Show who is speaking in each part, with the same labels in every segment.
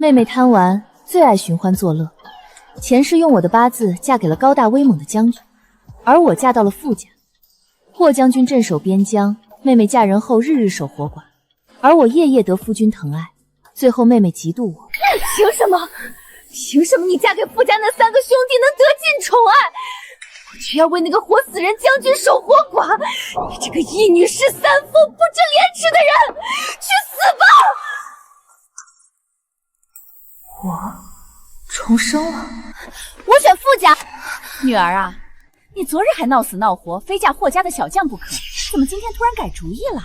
Speaker 1: 妹妹贪玩，最爱寻欢作乐。前世用我的八字嫁给了高大威猛的将军，而我嫁到了傅家。霍将军镇守边疆，妹妹嫁人后日日守活寡，而我夜夜得夫君疼爱。最后妹妹嫉妒我。
Speaker 2: 凭什么？凭什么你嫁给傅家那3个兄弟能得尽宠爱，我却要为那个活死人将军守活寡？你这个一女侍三夫、不知廉耻的人，去死吧！
Speaker 1: 我重生了。
Speaker 2: 我选傅家。女儿啊，你昨日还闹死闹活，非嫁霍家的小将不可，怎么今天突然改主意了？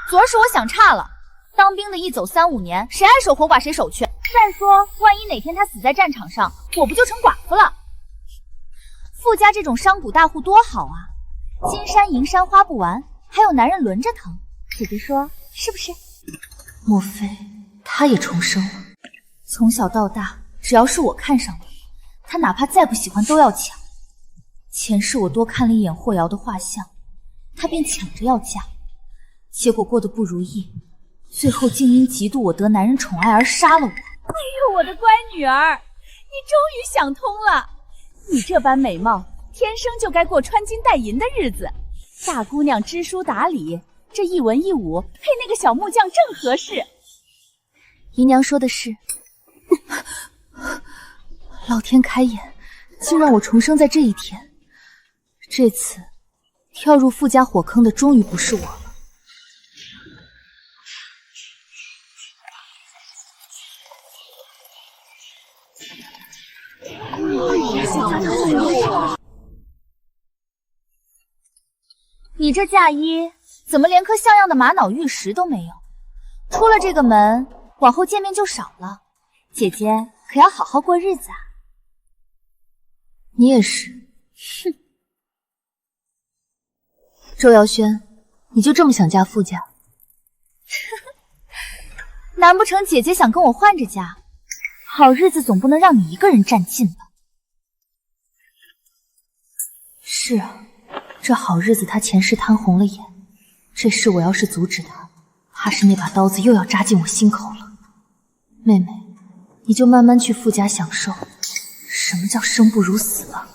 Speaker 2: 昨儿是我想差了，当兵的一走3、5年，谁爱守活寡谁守去。再说，万一哪天他死在战场上，我不就成寡妇了？傅家这种商贾大户多好啊，金山银山花不完，还有男人轮着疼。姐姐说是不是？
Speaker 1: 莫非他也重生了？从小到大，只要是我看上的，他哪怕再不喜欢都要抢。前世我多看了一眼霍瑶的画像，他便抢着要嫁，结果过得不如意，最后竟因嫉妒我得男人宠爱而杀了我。
Speaker 2: 哎呦，我的乖女儿，你终于想通了。你这般美貌，天生就该过穿金戴银的日子。大姑娘知书达理，这一文一武配那个小木匠正合适。
Speaker 1: 姨娘说的是。老天开眼，竟让我重生在这一天。这次跳入傅家火坑的终于不是我了。你这嫁衣怎么连颗像样的玛瑙玉石都没有？出了这个门，往后见面就少了。姐姐可要好好过日子啊！你也是，哼！周瑶轩，你就这么想嫁傅家？难不成姐姐想跟我换着嫁？好日子总不能让你一个人占尽吧？是啊，这好日子他前世贪红了眼，这事我要是阻止他，怕是那把刀子又要扎进我心口了。妹妹，你就慢慢去傅家享受什么叫生不如死吧。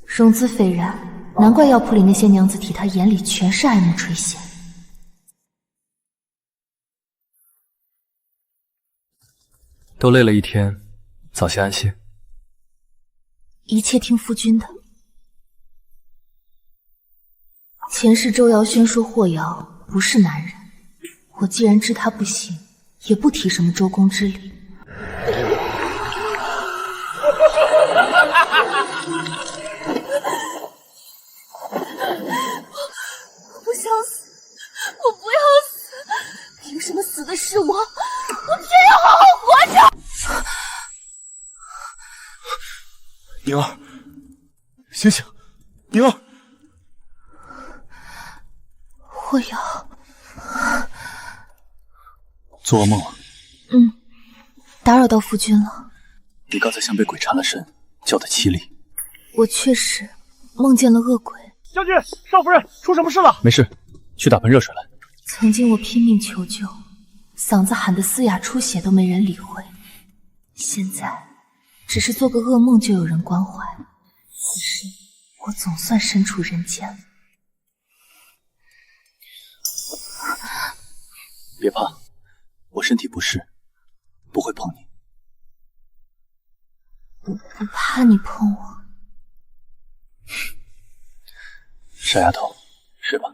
Speaker 1: 容姿斐然，难怪药铺里那些娘子替他眼里全是爱慕垂涎。
Speaker 3: 都累了一天，早些安息。
Speaker 1: 一切听夫君的。前世周瑶轩说霍瑶不是男人，我既然知他不行，也不提什么周公之礼。
Speaker 2: 我不想死，我不要死，凭什么死的是我？我偏要好好活着！
Speaker 3: 宁儿，醒醒，宁儿！
Speaker 1: 霍瑶，
Speaker 3: 做噩梦了？
Speaker 1: 打扰到夫君了。
Speaker 3: 你刚才像被鬼缠了身，叫得凄厉。
Speaker 1: 我确实梦见了恶鬼。
Speaker 4: 将军，少夫人出什么事了？
Speaker 3: 没事，去打盆热水来。
Speaker 1: 曾经我拼命求救，嗓子喊得嘶哑出血都没人理会，现在只是做个噩梦就有人关怀。此时我总算身处人间了。
Speaker 3: 别怕，我身体不适，不会碰你。
Speaker 1: 不怕你碰我。
Speaker 3: 傻丫头，睡吧。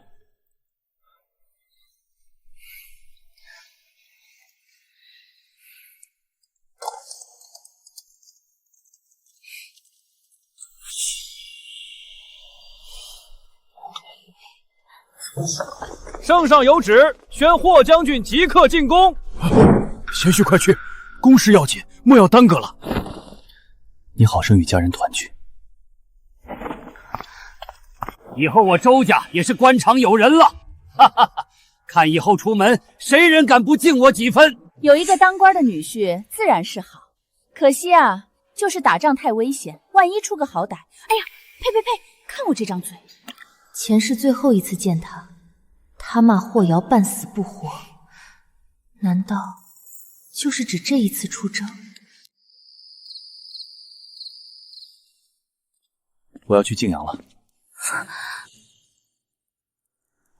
Speaker 4: 圣上有旨，宣霍将军即刻进宫。
Speaker 5: 贤婿快去，公事要紧，莫要耽搁了。
Speaker 3: 你好生与家人团聚。
Speaker 6: 以后我周家也是官场有人了，哈哈哈！看以后出门，谁人敢不敬我几分？
Speaker 2: 有一个当官的女婿自然是好，可惜啊，就是打仗太危险，万一出个好歹，哎呀，呸呸呸！看我这张嘴！
Speaker 1: 前世最后一次见他，他骂霍瑶半死不活，难道就是指这一次出征？
Speaker 3: 我要去泾阳了。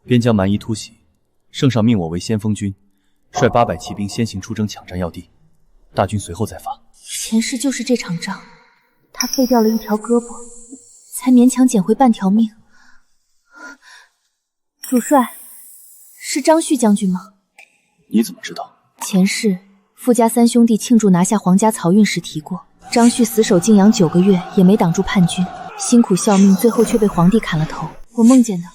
Speaker 3: 边疆蛮夷突袭，圣上命我为先锋军，率800骑兵先行出征，抢占要地。大军随后再发。
Speaker 1: 前世就是这场仗，他废掉了一条胳膊，才勉强捡回半条命。主帅，是张旭将军吗？
Speaker 3: 你怎么知道？
Speaker 1: 前世傅家3兄弟庆祝拿下皇家漕运时提过，张旭死守泾阳9个月也没挡住叛军，辛苦效命，最后却被皇帝砍了头。我梦见的，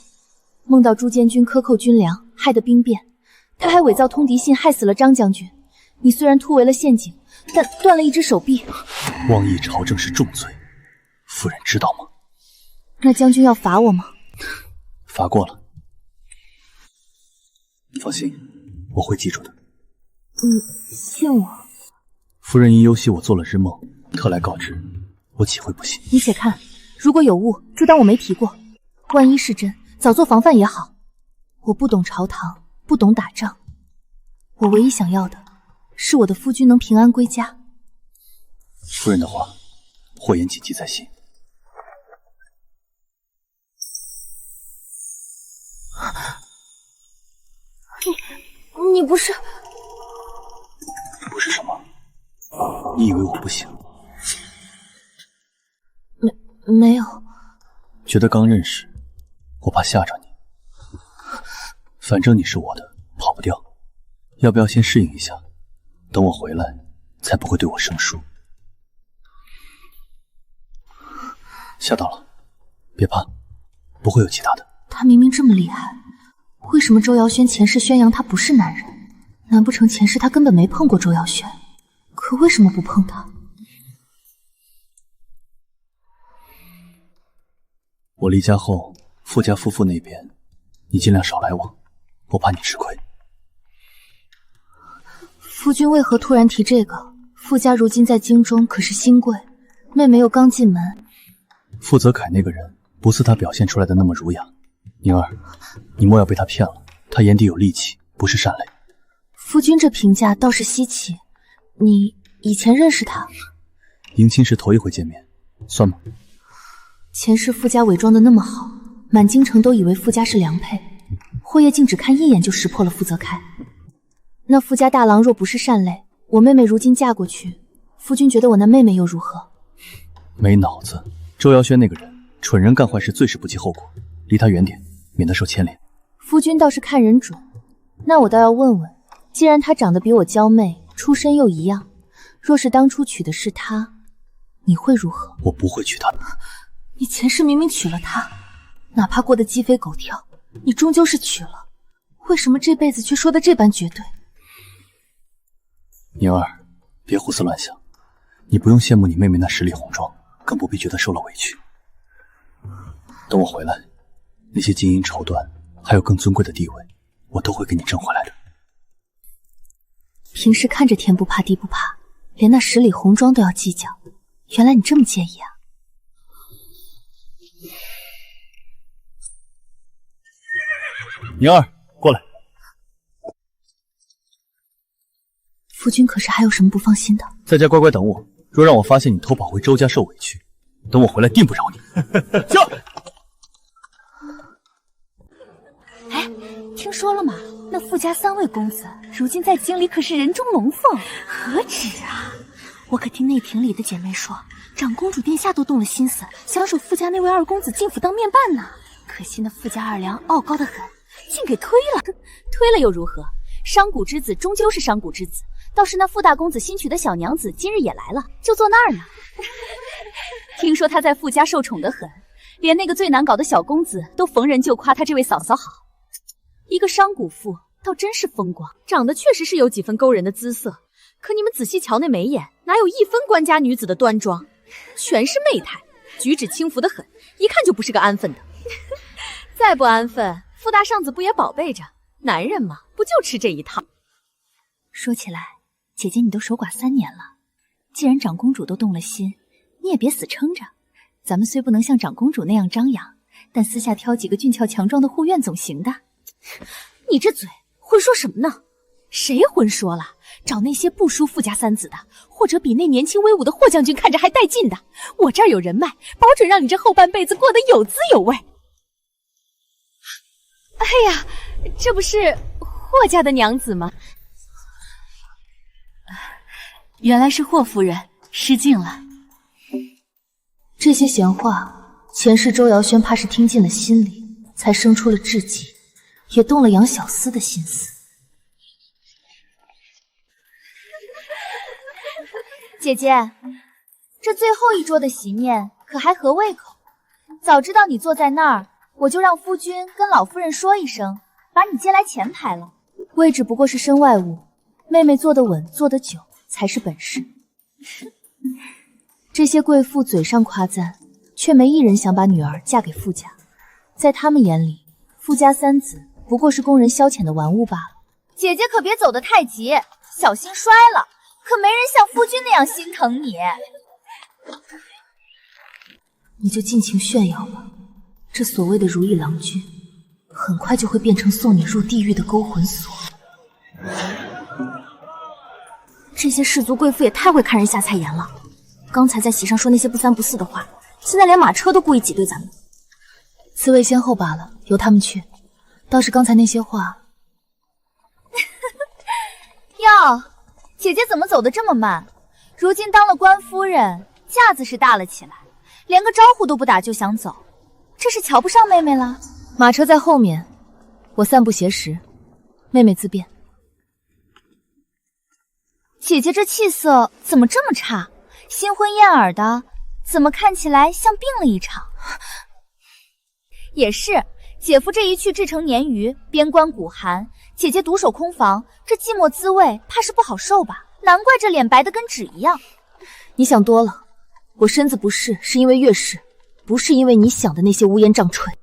Speaker 1: 梦到朱监军克扣军粮，害得兵变，他还伪造通敌信，害死了张将军。你虽然突围了陷阱，但断了一只手臂。
Speaker 3: 妄议朝政是重罪，夫人知道吗？
Speaker 1: 那将军要罚我吗？
Speaker 3: 罚过了。放心，我会记住的。
Speaker 1: 信我。
Speaker 3: 夫人因忧惜我做了日梦，特来告知，我岂会不信？
Speaker 1: 你且看，如果有误，就当我没提过。万一是真，早做防范也好。我不懂朝堂，不懂打仗，我唯一想要的是我的夫君能平安归家。
Speaker 3: 夫人的话，霍言谨记在心。
Speaker 1: 你不是？
Speaker 3: 不是什么？你以为我不行？
Speaker 1: 没有。
Speaker 3: 觉得刚认识，我怕吓着你。反正你是我的，跑不掉。要不要先适应一下？等我回来，才不会对我生疏。吓到了，别怕，不会有其他的。
Speaker 1: 他明明这么厉害，为什么周瑶轩前世宣扬他不是男人？难不成前世他根本没碰过周瑶轩？可为什么不碰他？
Speaker 3: 我离家后，傅家夫妇那边，你尽量少来往，我怕你吃亏。
Speaker 1: 夫君为何突然提这个？傅家如今在京中可是新贵，妹妹又刚进门。
Speaker 3: 傅泽楷那个人不似他表现出来的那么儒雅。宁儿，你莫要被他骗了，他眼底有戾气，不是善类。
Speaker 1: 夫君这评价倒是稀奇，你以前认识他？
Speaker 3: 迎亲时头一回见面，算吗？
Speaker 1: 前世傅家伪装的那么好，满京城都以为傅家是良配，霍业竟只看一眼就识破了傅泽楷。那傅家大郎若不是善类，我妹妹如今嫁过去，夫君觉得我那妹妹又如何？
Speaker 3: 没脑子。周瑶轩那个人，蠢人干坏事最是不计后果，离他远点，免得受牵连。
Speaker 1: 夫君倒是看人准，那我倒要问问，既然她长得比我娇媚，出身又一样，若是当初娶的是她，你会如何？
Speaker 3: 我不会娶她。
Speaker 1: 你前世明明娶了她，哪怕过得鸡飞狗跳，你终究是娶了，为什么这辈子却说的这般绝对？
Speaker 3: 宁儿，别胡思乱想，你不用羡慕你妹妹那十里红妆，更不必觉得受了委屈。等我回来，那些金银绸缎，还有更尊贵的地位，我都会给你挣回来的。
Speaker 1: 平时看着天不怕地不怕，连那十里红妆都要计较，原来你这么介意啊！
Speaker 3: 宁儿，过来。
Speaker 1: 夫君可是还有什么不放心的？
Speaker 3: 在家乖乖等我，若让我发现你偷跑回周家受委屈，等我回来定不饶你。
Speaker 4: 驾！
Speaker 2: 哎，听说了吗？那傅家3位公子如今在京里可是人中龙凤，何止啊！我可听内廷里的姐妹说，长公主殿下都动了心思，想守傅家那位2公子进府当面伴呢。可惜那傅家2娘傲高的很，竟给推了。推了又如何？商贾之子终究是商贾之子。倒是那傅大公子新娶的小娘子今日也来了，就坐那儿呢。听说他在傅家受宠得很，连那个最难搞的小公子都逢人就夸他这位嫂嫂好。一个商贾妇倒真是风光，长得确实是有几分勾人的姿色，可你们仔细瞧那眉眼，哪有一分官家女子的端庄，全是媚态，举止轻浮得很，一看就不是个安分的。再不安分，傅大上子不也宝贝着？男人嘛，不就吃这一套？说起来，姐姐你都守寡3年了，既然长公主都动了心，你也别死撑着。咱们虽不能像长公主那样张扬，但私下挑几个俊俏强壮的护院总行的。你这嘴会说什么呢？谁混说了？找那些不输富家三子的，或者比那年轻威武的霍将军看着还带劲的。我这儿有人脉，保准让你这后半辈子过得有滋有味。哎呀，这不是霍家的娘子吗？原来是霍夫人，失敬了。
Speaker 1: 这些闲话，前世周瑶轩怕是听进了心里，才生出了志气，也动了养小厮的心思。
Speaker 2: 姐姐，这最后一桌的席面可还合胃口？早知道你坐在那儿，我就让夫君跟老夫人说一声，把你接来前排了。
Speaker 1: 位置不过是身外物，妹妹坐得稳，坐得久才是本事。这些贵妇嘴上夸赞，却没一人想把女儿嫁给富家。在他们眼里，富家三子不过是供人消遣的玩物罢了。
Speaker 2: 姐姐可别走得太急，小心摔了。可没人像夫君那样心疼你。
Speaker 1: 你就尽情炫耀吧，这所谓的如意郎君，很快就会变成送你入地狱的勾魂锁。
Speaker 2: 这些氏族贵妇也太会看人下菜盐了，刚才在席上说那些不三不四的话，现在连马车都故意挤兑咱们。
Speaker 1: 此位先后罢了，由他们去。倒是刚才那些话
Speaker 2: 哟，姐姐怎么走得这么慢？如今当了官夫人，架子是大了起来，连个招呼都不打就想走，这是瞧不上妹妹了？
Speaker 1: 马车在后面，我散步挟持，妹妹自便。
Speaker 2: 姐姐这气色怎么这么差？新婚燕尔的，怎么看起来像病了一场？也是，姐夫这一去制成年余，边关骨寒，姐姐独守空房，这寂寞滋味怕是不好受吧？难怪这脸白得跟纸一样。
Speaker 1: 你想多了，我身子不适是因为月事，不是因为你想的那些乌烟瘴吹。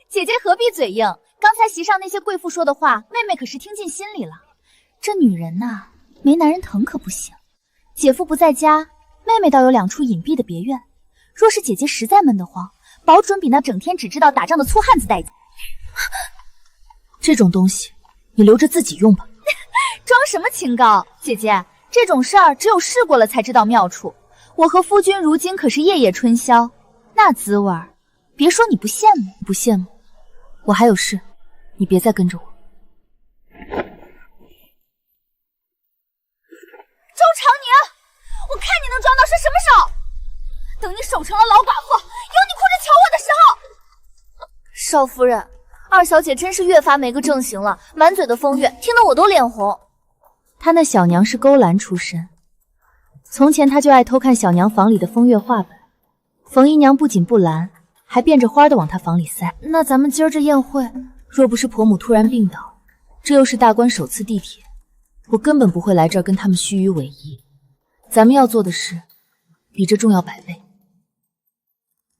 Speaker 2: 姐姐何必嘴硬？刚才席上那些贵妇说的话，妹妹可是听进心里了。这女人呐，没男人疼可不行。姐夫不在家，妹妹倒有2处隐蔽的别院。若是姐姐实在闷得慌，保准比那整天只知道打仗的粗汉子带劲。
Speaker 1: 这种东西，你留着自己用吧。
Speaker 2: 装什么清高？姐姐，这种事儿只有试过了才知道妙处。我和夫君如今可是夜夜春宵，那滋味儿，别说你不羡慕。
Speaker 1: 不羡慕，我还有事，你别再跟着我。
Speaker 2: 周长宁，我看你能装到是什么时候？等你守成了老寡妇，有你哭着求我的时候。
Speaker 1: 少夫人，二小姐真是越发没个正形了，满嘴的风月，听得我都脸红。她那小娘是勾栏出身，从前她就爱偷看小娘房里的风月画本。冯姨娘不仅不拦，还变着花的往她房里塞。那咱们今儿这宴会，若不是婆母突然病倒，这又是大官首次地铁，我根本不会来这儿跟他们虚与委蛇。咱们要做的事，比这重要100倍。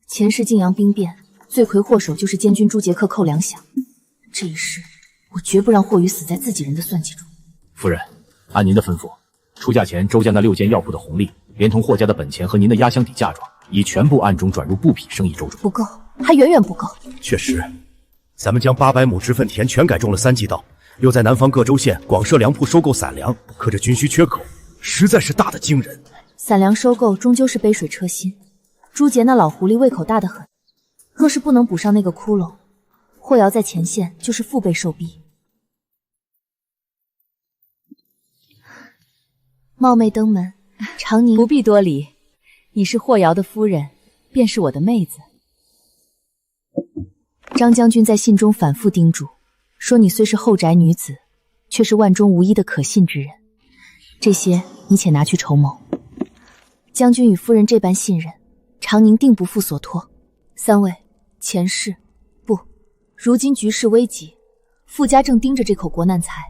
Speaker 1: 前世晋阳兵变，罪魁祸首就是监军朱杰克寇粮饷，这一世我绝不让霍宇死在自己人的算计中。
Speaker 7: 夫人，按您的吩咐，出嫁前周家那6间药铺的红利，连同霍家的本钱和您的压箱底嫁妆，已全部暗中转入布匹生意周中。
Speaker 1: 不够，还远远不够。
Speaker 5: 确实，咱们将800亩直分田全改种了3季稻，又在南方各州县广设粮铺收购散粮，可这军需缺口实在是大得惊人。
Speaker 1: 散粮收购终究是杯水车薪，朱杰那老狐狸胃口大得很，若是不能补上那个窟窿，霍瑶在前线就是腹背受逼。冒昧登门，长宁。
Speaker 2: 不必多礼，你是霍瑶的夫人，便是我的妹子。
Speaker 1: 张将军在信中反复叮嘱，说你虽是后宅女子，却是万中无一的可信之人。这些你且拿去筹谋。将军与夫人这般信任，长宁定不负所托。3位，前世不，如今局势危急，傅家正盯着这口国难财，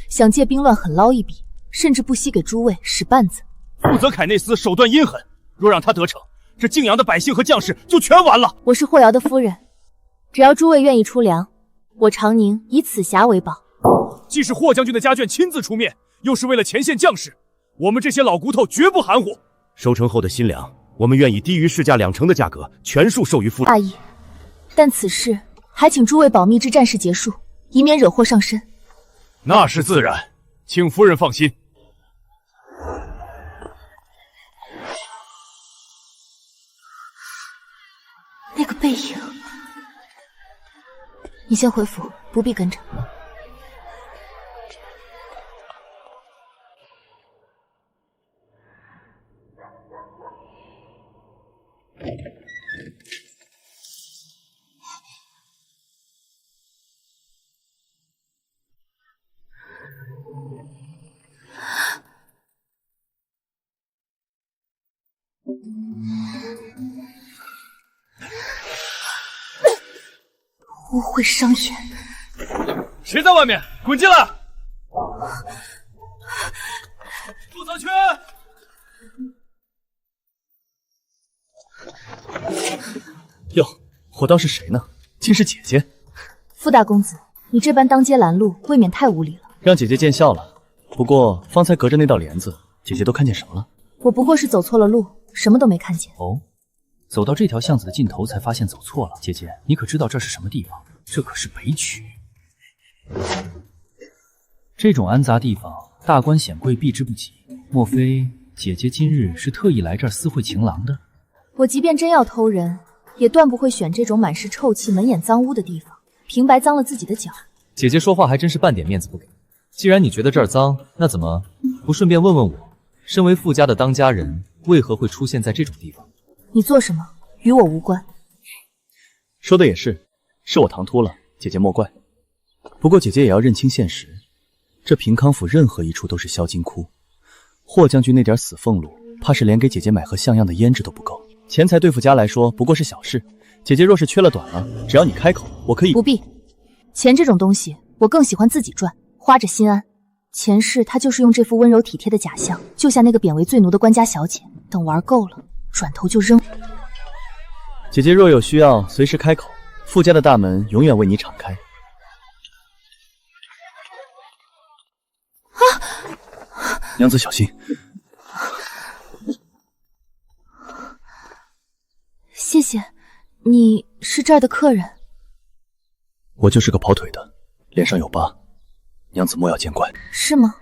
Speaker 1: 想借兵乱狠捞一笔，甚至不惜给诸位使绊子。
Speaker 5: 负责凯内斯手段阴狠，若让他得逞，这泾阳的百姓和将士就全完了。
Speaker 1: 我是霍瑶的夫人，只要诸位愿意出粮，我长宁以此辖为保。
Speaker 5: 既是霍将军的家眷亲自出面，又是为了前线将士，我们这些老骨头绝不含糊。收成后的新粮，我们愿以低于市价2成的价格全数授予夫人。
Speaker 1: 大意，但此事还请诸位保密至战事结束，以免惹祸上身。
Speaker 5: 那是自然，请夫人放心。
Speaker 1: 那个背影，你先回府，不必跟着。污秽伤眼！
Speaker 4: 谁在外面？滚进来！祝泽轩，
Speaker 3: 哟，我当是谁呢？竟是姐姐。
Speaker 1: 傅大公子，你这般当街拦路，未免太无礼了。
Speaker 3: 让姐姐见笑了。不过方才隔着那道帘子，姐姐都看见什么了？
Speaker 1: 我不过是走错了路，什么都没看见。
Speaker 7: 哦，走到这条巷子的尽头才发现走错了。姐姐，你可知道这是什么地方？这可是北曲。这种安杂地方，大官显贵避之不及。莫非姐姐今日是特意来这儿私会情郎的？
Speaker 1: 我即便真要偷人，也断不会选这种满是臭气、门眼脏污的地方，平白脏了自己的脚。
Speaker 8: 姐姐说话还真是半点面子不给。既然你觉得这儿脏，那怎么不顺便问问我，身为傅家的当家人，为何会出现在这种地方？
Speaker 1: 你做什么，与我无关。
Speaker 3: 说的也是，是我唐突了，姐姐莫怪。不过姐姐也要认清现实，这平康府任何一处都是销金窟，霍将军那点死俸禄，怕是连给姐姐买盒像样的胭脂都不够。钱财对付家来说不过是小事，姐姐若是缺了短了，只要你开口，我可以。
Speaker 1: 不必，钱这种东西，我更喜欢自己赚，花着心安。前世他就是用这副温柔体贴的假象，救下那个贬为罪奴的官家小姐，等玩够了，转头就扔。
Speaker 3: 姐姐若有需要，随时开口，傅家的大门永远为你敞开。娘子小心。
Speaker 1: 谢谢，你是这儿的客人？
Speaker 3: 我就是个跑腿的，脸上有疤，娘子莫要见怪。
Speaker 1: 是吗？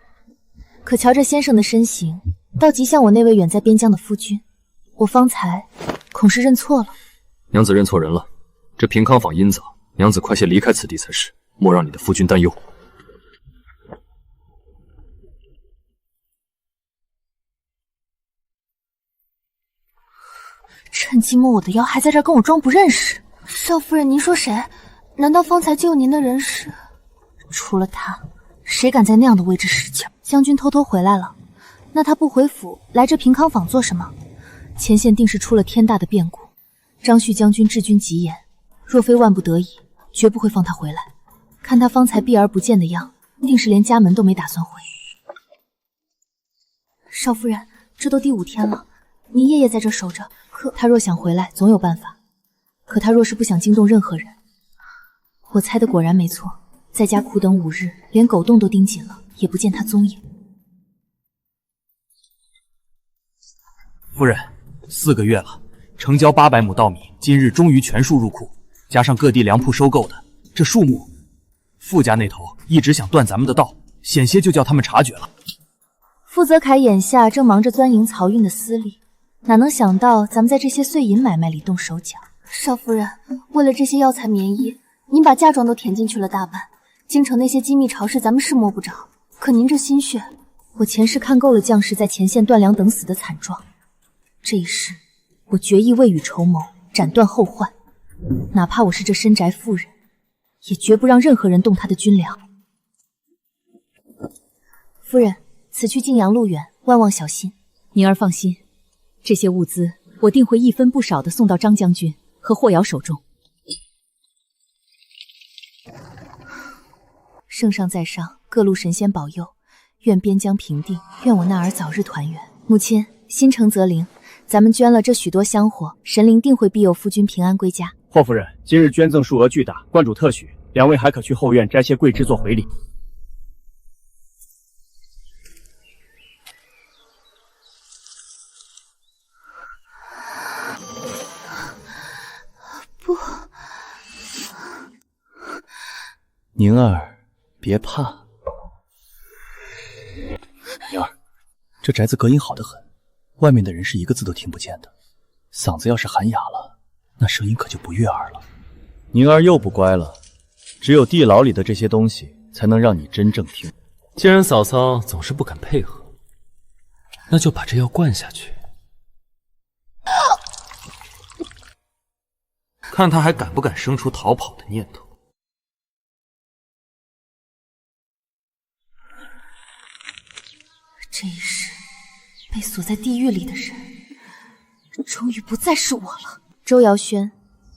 Speaker 1: 可瞧这先生的身形，倒极像我那位远在边疆的夫君。我方才恐是认错了。
Speaker 7: 娘子认错人了，这平康坊阴杂，娘子快些离开此地才是，莫让你的夫君担忧。
Speaker 1: 趁机摸我的腰，还在这儿跟我装不认识。少夫人，您说谁？难道方才救您的人是？除了他，谁敢在那样的位置使劲？将军偷偷回来了，那他不回府，来这平康坊做什么？前线定是出了天大的变故。张旭将军治军极严，若非万不得已，绝不会放他回来。看他方才避而不见的样，定是连家门都没打算回。少夫人，这都第5天了，您夜夜在这守着。可他若想回来，总有办法。可他若是不想惊动任何人，我猜的果然没错，在家苦等5日，连狗洞都盯紧了，也不见他踪影。
Speaker 6: 夫人，4个月了，成交800亩稻米，今日终于全数入库，加上各地粮铺收购的，这数目，傅家那头一直想断咱们的道，险些就叫他们察觉了。
Speaker 1: 傅泽楷眼下正忙着钻营漕运的私利，哪能想到咱们在这些碎银买卖里动手脚？少夫人，为了这些药材棉衣，您把嫁妆都填进去了大半。京城那些机密朝事，咱们是摸不着。可您这心血，我前世看够了将士在前线断粮等死的惨状，这一世，我决意未雨绸缪，斩断后患。哪怕我是这深宅妇人，也绝不让任何人动他的军粮。夫人，此去晋阳路远，万望小心。
Speaker 2: 宁儿放心，这些物资我定会一分不少的送到张将军和霍瑶手中。
Speaker 1: 圣上在上，各路神仙保佑，愿边疆平定，愿我那儿早日团圆。母亲，心诚则灵，咱们捐了这许多香火，神灵定会庇佑夫君平安归家。
Speaker 4: 霍夫人，今日捐赠数额巨大，观主特许，2位还可去后院摘些桂枝做回礼。
Speaker 1: 不，
Speaker 3: 宁儿，别怕。这宅子隔音好得很，外面的人是一个字都听不见的。嗓子要是喊哑了，那声音可就不悦耳了。
Speaker 4: 宁儿又不乖了，只有地牢里的这些东西才能让你真正听。
Speaker 8: 既然嫂嫂总是不肯配合，那就把这药灌下去，看他还敢不敢生出逃跑的念头。
Speaker 1: 这一世被锁在地狱里的人，终于不再是我了。周瑶轩，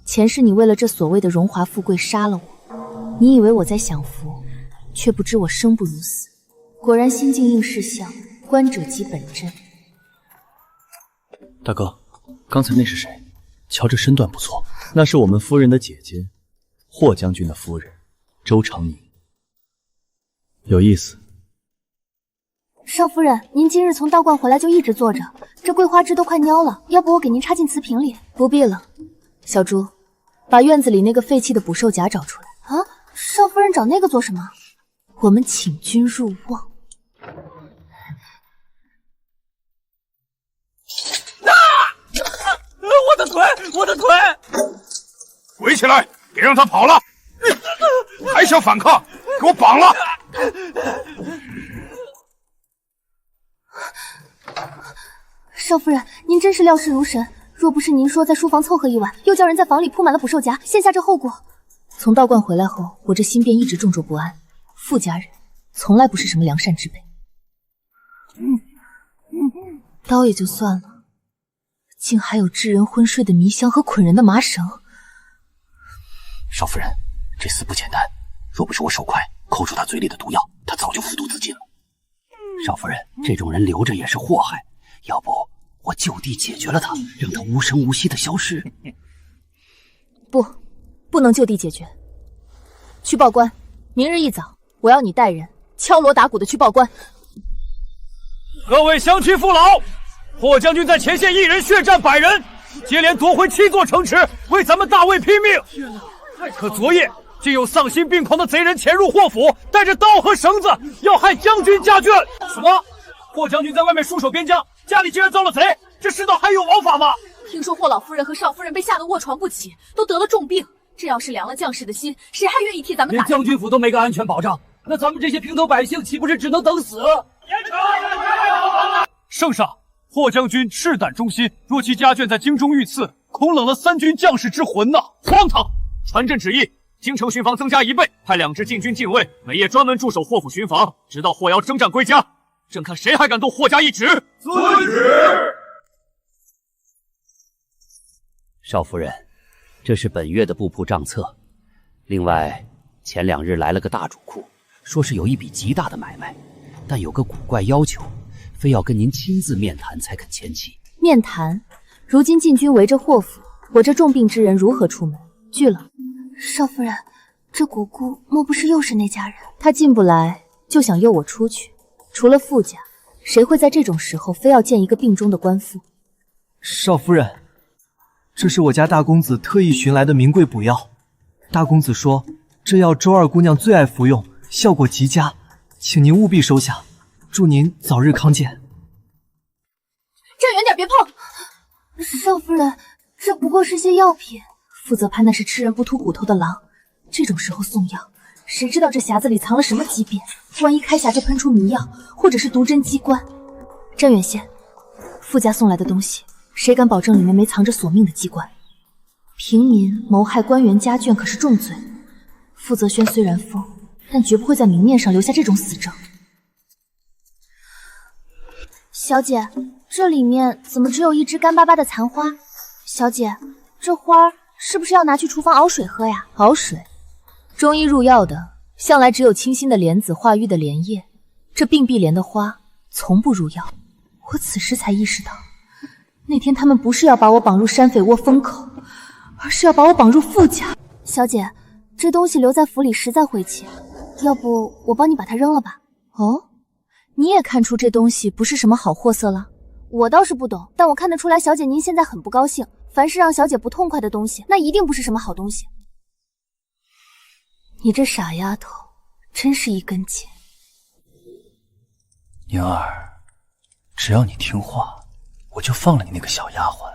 Speaker 1: 前世你为了这所谓的荣华富贵杀了我，你以为我在享福，却不知我生不如死。果然心境应事相，观者即本真。
Speaker 3: 大哥，刚才那是谁？瞧这身段不错。
Speaker 4: 那是我们夫人的姐姐，霍将军的夫人周长宁。有意思。
Speaker 1: 少夫人，您今日从道观回来就一直坐着，这桂花枝都快蔫了，要不我给您插进瓷瓶里？不必了。小朱，把院子里那个废弃的捕兽夹找出来。啊，少夫人找那个做什么？我们请君入瓮。
Speaker 5: 我的腿！我的腿！围起来，别让他跑了！还想反抗？给我绑了！
Speaker 1: 少夫人，您真是料事如神。若不是您说在书房凑合一晚，又叫人在房里铺满了捕兽夹，现下这后果。从道观回来后，我这心便一直重浊不安。傅家人从来不是什么良善之辈。刀也就算了，竟还有致人昏睡的迷香和捆人的麻绳。
Speaker 7: 少夫人，这厮不简单，若不是我手快抠出他嘴里的毒药，他早就服毒自尽了。少夫人，这种人留着也是祸害，要不我就地解决了他，让他无声无息的消失。
Speaker 1: 不能就地解决。去报官，明日一早，我要你带人敲锣打鼓的去报官。
Speaker 5: 各位乡亲父老，霍将军在前线一人血战100人，接连夺回7座城池，为咱们大魏拼命。可昨夜竟有丧心病狂的贼人潜入霍府，带着刀和绳子要害将军家眷。什么？霍将军在外面戍守边疆，家里竟然遭了贼，这世道还有王法吗？
Speaker 2: 听说霍老夫人和少夫人被吓得卧床不起，都得了重病。这要是凉了将士的心，谁还愿意替咱们打？
Speaker 6: 连将军府都没个安全保障，那咱们这些平头百姓岂不是只能等死？
Speaker 5: 圣上，霍将军赤胆忠心，若其家眷在京中遇刺，恐冷了3军将士之魂呐！荒唐！传朕旨意，京城巡防增加1倍，派2支禁军禁卫，每夜专门驻守霍府巡防，直到霍瑶征战归家。朕看谁还敢动霍家一指！遵旨。
Speaker 7: 少夫人，这是本月的布铺账册。另外，前2日来了个大主库，说是有一笔极大的买卖，但有个古怪要求，非要跟您亲自面谈才肯签契。
Speaker 1: 面谈？如今禁军围着霍府，我这重病之人如何出门？拒了。少夫人，这果姑莫不是又是那家人？他进不来，就想诱我出去。除了傅家，谁会在这种时候非要见一个病中的官妇？
Speaker 9: 少夫人，这是我家大公子特意寻来的名贵补药。大公子说，这药周二姑娘最爱服用，效果极佳，请您务必收下。祝您早日康健。
Speaker 2: 站远点，别碰！
Speaker 1: 少夫人，这不过是些药品。负责潘那是吃人不吐骨头的狼，这种时候送药，谁知道这匣子里藏了什么疾病？万一开匣就喷出迷药，或者是毒针机关。站远些！傅家送来的东西，谁敢保证里面没藏着索命的机关？平民谋害官员家眷可是重罪。傅泽轩虽然疯，但绝不会在明面上留下这种死证。小姐，这里面怎么只有一只干巴巴的残花？小姐，这花是不是要拿去厨房熬水喝呀？熬水？中医入药的向来只有清新的莲子化瘀的莲叶，这并碧莲的花从不入药。我此时才意识到，那天他们不是要把我绑入山匪窝风口，而是要把我绑入傅家。小姐，这东西留在府里实在晦气，要不我帮你把它扔了吧？哦，你也看出这东西不是什么好货色了？我倒是不懂，但我看得出来，小姐您现在很不高兴。凡是让小姐不痛快的东西，那一定不是什么好东西。你这傻丫头，真是一根筋。
Speaker 3: 宁儿，只要你听话，我就放了你那个小丫鬟。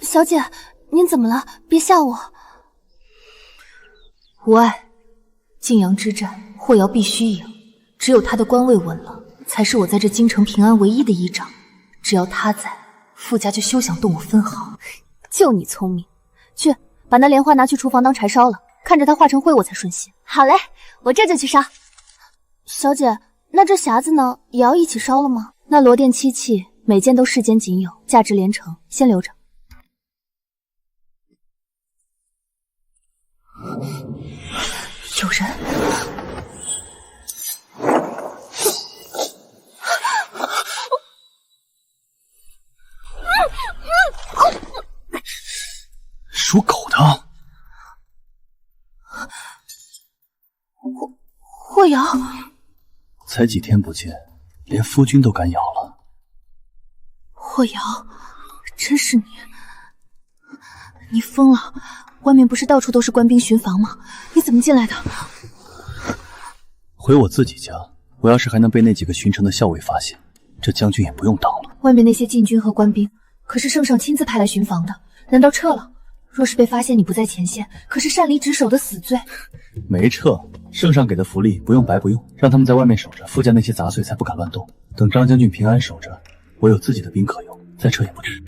Speaker 1: 小姐，您怎么了？别吓我。无碍，晋阳之战，霍瑶必须赢。只有他的官位稳了，才是我在这京城平安唯一的依仗。只要他在，傅家就休想动我分毫。
Speaker 2: 就你聪明，去把那莲花拿去厨房当柴烧了，看着它化成灰我才顺心。
Speaker 1: 好嘞，我这就去烧。小姐，那这匣子呢，也要一起烧了吗？
Speaker 2: 那罗甸漆器每件都世间仅有，价值连城，先留着。
Speaker 1: 有人！
Speaker 3: 属狗的！
Speaker 1: 霍瑶，
Speaker 3: 才几天不见，连夫君都敢咬了。
Speaker 1: 霍瑶，真是你！你疯了！外面不是到处都是官兵巡防吗？你怎么进来的？
Speaker 3: 回我自己家，我要是还能被那几个巡城的校尉发现，这将军也不用当了。
Speaker 1: 外面那些禁军和官兵，可是圣上亲自派来巡防的，难道撤了？若是被发现你不在前线，可是擅离职守的死罪。
Speaker 3: 没撤，圣上给的福利不用白不用，让他们在外面守着，傅家那些杂碎才不敢乱动。等张将军平安守着，我有自己的兵可用，再撤也不迟。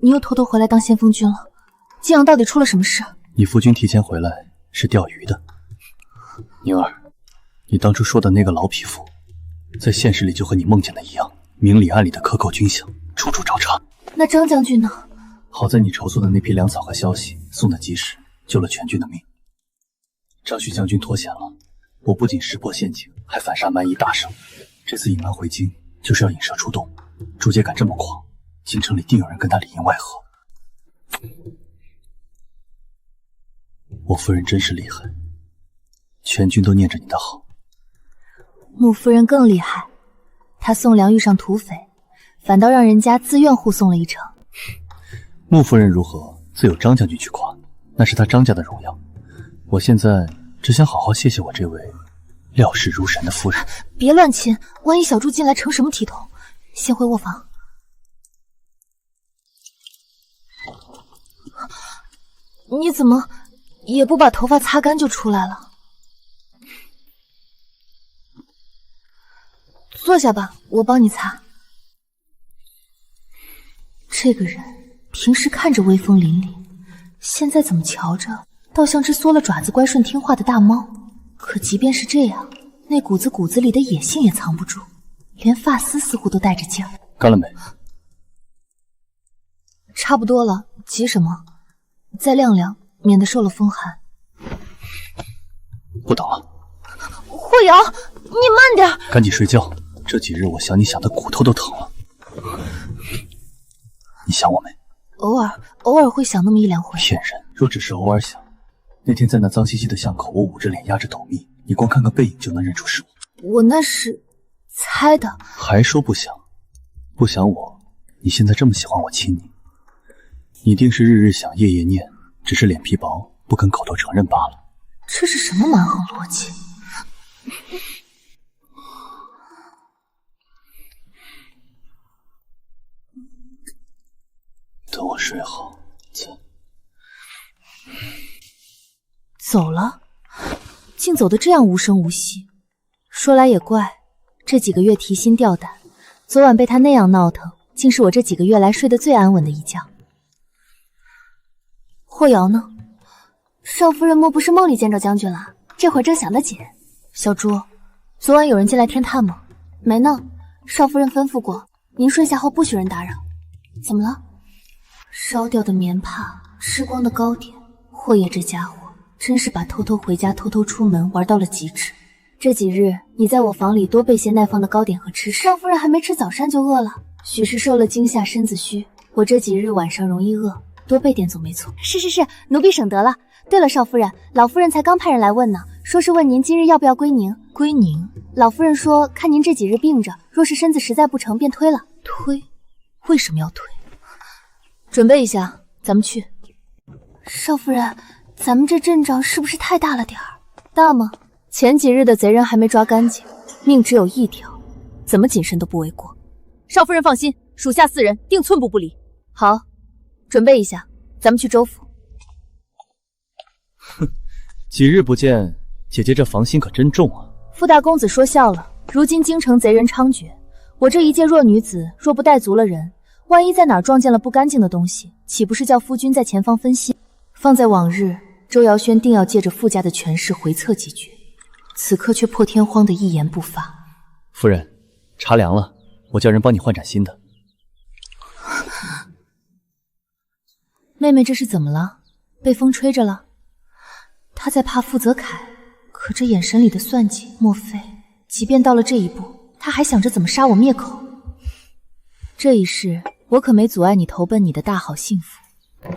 Speaker 1: 你又偷偷回来当先锋军了？晋阳到底出了什么事？
Speaker 3: 你夫君提前回来是钓鱼的。宁儿，你当初说的那个老匹夫，在现实里就和你梦见的一样，明里暗里的克扣军饷，处处找茬。
Speaker 1: 那张将军呢？
Speaker 3: 好在你筹措的那批粮草和消息送得及时，救了全军的命。张旭将军脱险了，我不仅识破陷阱，还反杀蛮夷大胜。这次隐瞒回京，就是要引蛇出洞。朱杰敢这么狂，京城里定有人跟他里应外合。我夫人真是厉害，全军都念着你的好。
Speaker 1: 穆夫人更厉害，她送粮遇上土匪，反倒让人家自愿护送了一程。
Speaker 3: 穆夫人如何，自有张将军去夸，那是他张家的荣耀。我现在只想好好谢谢我这位料事如神的夫人。
Speaker 1: 别乱亲，万一小猪进来成什么体统？先回卧房。你怎么也不把头发擦干就出来了？坐下吧，我帮你擦。这个人平时看着威风凛凛，现在怎么瞧着倒像只缩了爪子乖顺听话的大猫。可即便是这样，那骨子里的野性也藏不住，连发丝似乎都带着劲儿。
Speaker 3: 干了没？
Speaker 1: 差不多了，急什么？再晾晾，免得受了风寒。
Speaker 3: 不等了。
Speaker 1: 霍瑶，你慢点，
Speaker 3: 赶紧睡觉。这几日我想你想的骨头都疼了。你想我没？
Speaker 1: 偶尔会想那么一两回。
Speaker 3: 骗人！若只是偶尔想，那天在那脏兮兮的巷口，我捂着脸压着头蜜，你光看个背影就能认出是我。
Speaker 1: 我那是猜的。
Speaker 3: 还说不想？不想我，你现在这么喜欢我亲你，你定是日日想夜夜念，只是脸皮薄，不肯口头承认罢了。
Speaker 1: 这是什么蛮横逻辑？
Speaker 3: 等我睡好再
Speaker 1: 走了，竟走得这样无声无息。说来也怪，这几个月提心吊胆，昨晚被他那样闹腾，竟是我这几个月来睡得最安稳的一觉。霍瑶呢？少夫人莫不是梦里见着将军了？这会儿正想得紧。小猪，昨晚有人进来添炭吗？没呢，少夫人吩咐过，您睡下后不许人打扰。怎么了？烧掉的棉帕，吃光的糕点，霍爷这家伙真是把偷偷回家、偷偷出门玩到了极致。这几日你在我房里多备些耐放的糕点和吃食。少夫人还没吃早膳就饿了，许是受了惊吓，身子虚。我这几日晚上容易饿，多备点总没错。是，奴婢省得了。对了，少夫人，老夫人才刚派人来问呢，说是问您今日要不要归宁。归宁？老夫人说看您这几日病着，若是身子实在不成，便推了。推？为什么要推？准备一下，咱们去。少夫人，咱们这阵仗是不是太大了点儿？大吗？前几日的贼人还没抓干净，命只有一条，怎么谨慎都不为过。
Speaker 2: 少夫人放心，属下4人定寸步不离。
Speaker 1: 好，准备一下，咱们去州府。
Speaker 4: 哼，几日不见，姐姐这防心可真重啊。
Speaker 1: 傅大公子说笑了，如今京城贼人猖獗，我这一介弱女子若不带足了人，万一在哪儿撞见了不干净的东西，岂不是叫夫君在前方分心？放在往日，周瑶轩定要借着傅家的权势回策几句，此刻却破天荒的一言不发。
Speaker 4: 夫人，茶凉了，我叫人帮你换盏新的。
Speaker 1: 妹妹这是怎么了？被风吹着了？她在怕傅泽楷，可这眼神里的算计，莫非即便到了这一步，她还想着怎么杀我灭口？这一世，我可没阻碍你投奔你的大好幸福。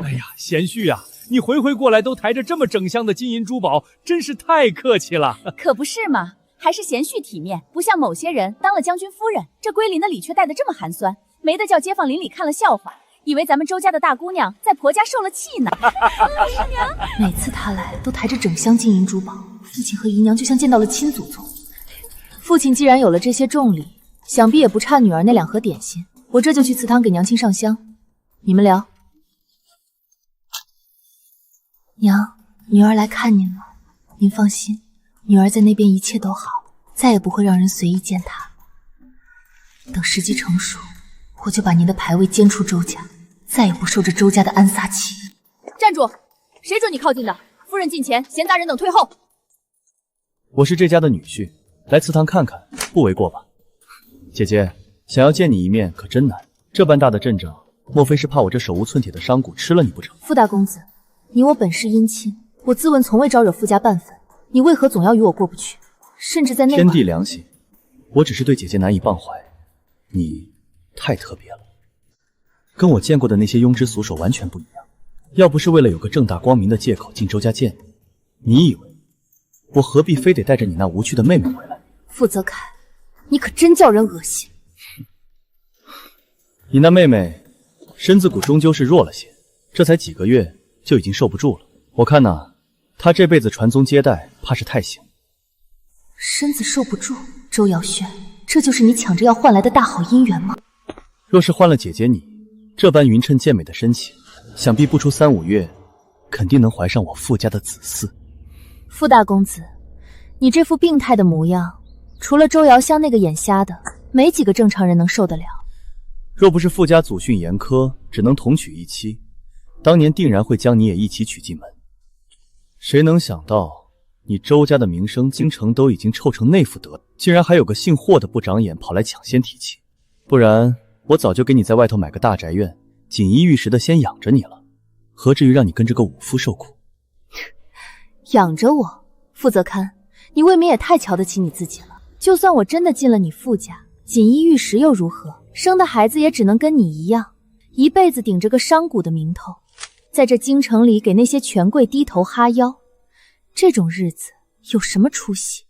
Speaker 5: 哎呀，贤婿啊，你回过来都抬着这么整箱的金银珠宝，真是太客气了。
Speaker 2: 可不是嘛，还是贤婿体面，不像某些人当了将军夫人，这归临的礼却带得这么寒酸，没得叫街坊邻里看了笑话，以为咱们周家的大姑娘在婆家受了气呢。姨娘，
Speaker 1: 每次她来都抬着整箱金银珠宝，父亲和姨娘就像见到了亲祖宗。父亲既然有了这些重礼，想必也不差女儿那2盒点心。我这就去祠堂给娘亲上香，你们聊。娘，女儿来看您了，您放心，女儿在那边一切都好，再也不会让人随意践踏。等时机成熟，我就把您的牌位监出周家，再也不受这周家的暗杀气。
Speaker 2: 站住！谁准你靠近的？夫人近前，闲杂人等退后。
Speaker 4: 我是这家的女婿，来祠堂看看，不为过吧？姐姐，想要见你一面可真难，这般大的阵仗，莫非是怕我这手无寸铁的商贾吃了你不成？
Speaker 1: 傅大公子，你我本是姻亲，我自问从未招惹傅家半分，你为何总要与我过不去？甚至在那
Speaker 4: 天地良心，我只是对姐姐难以傍怀，你太特别了，跟我见过的那些庸脂俗手完全不一样。要不是为了有个正大光明的借口进周家见你，你以为我何必非得带着你那无趣的妹妹回来？
Speaker 1: 傅泽楷，你可真叫人恶心。
Speaker 4: 你那妹妹身子骨终究是弱了些，这才几个月就已经受不住了。我看呐，她这辈子传宗接代怕是太行。
Speaker 1: 身子受不住，周瑶轩，这就是你抢着要换来的大好姻缘吗？
Speaker 4: 若是换了姐姐你这般匀称健美的身形，想必不出3、5月，肯定能怀上我傅家的子嗣。
Speaker 1: 傅大公子，你这副病态的模样，除了周瑶香那个眼瞎的，没几个正常人能受得了。
Speaker 4: 若不是傅家祖训严苛，只能同娶一妻，当年定然会将你也一起娶进门。谁能想到，你周家的名声京城都已经臭成那副德，竟然还有个姓霍的不长眼跑来抢先提亲。不然我早就给你在外头买个大宅院，锦衣玉食的先养着你了，何至于让你跟着个武夫受苦？
Speaker 1: 养着我？傅泽堪，你未免也太瞧得起你自己了。就算我真的进了你傅家，锦衣玉食又如何？生的孩子也只能跟你一样，一辈子顶着个商贾的名头，在这京城里给那些权贵低头哈腰，这种日子有什么出息？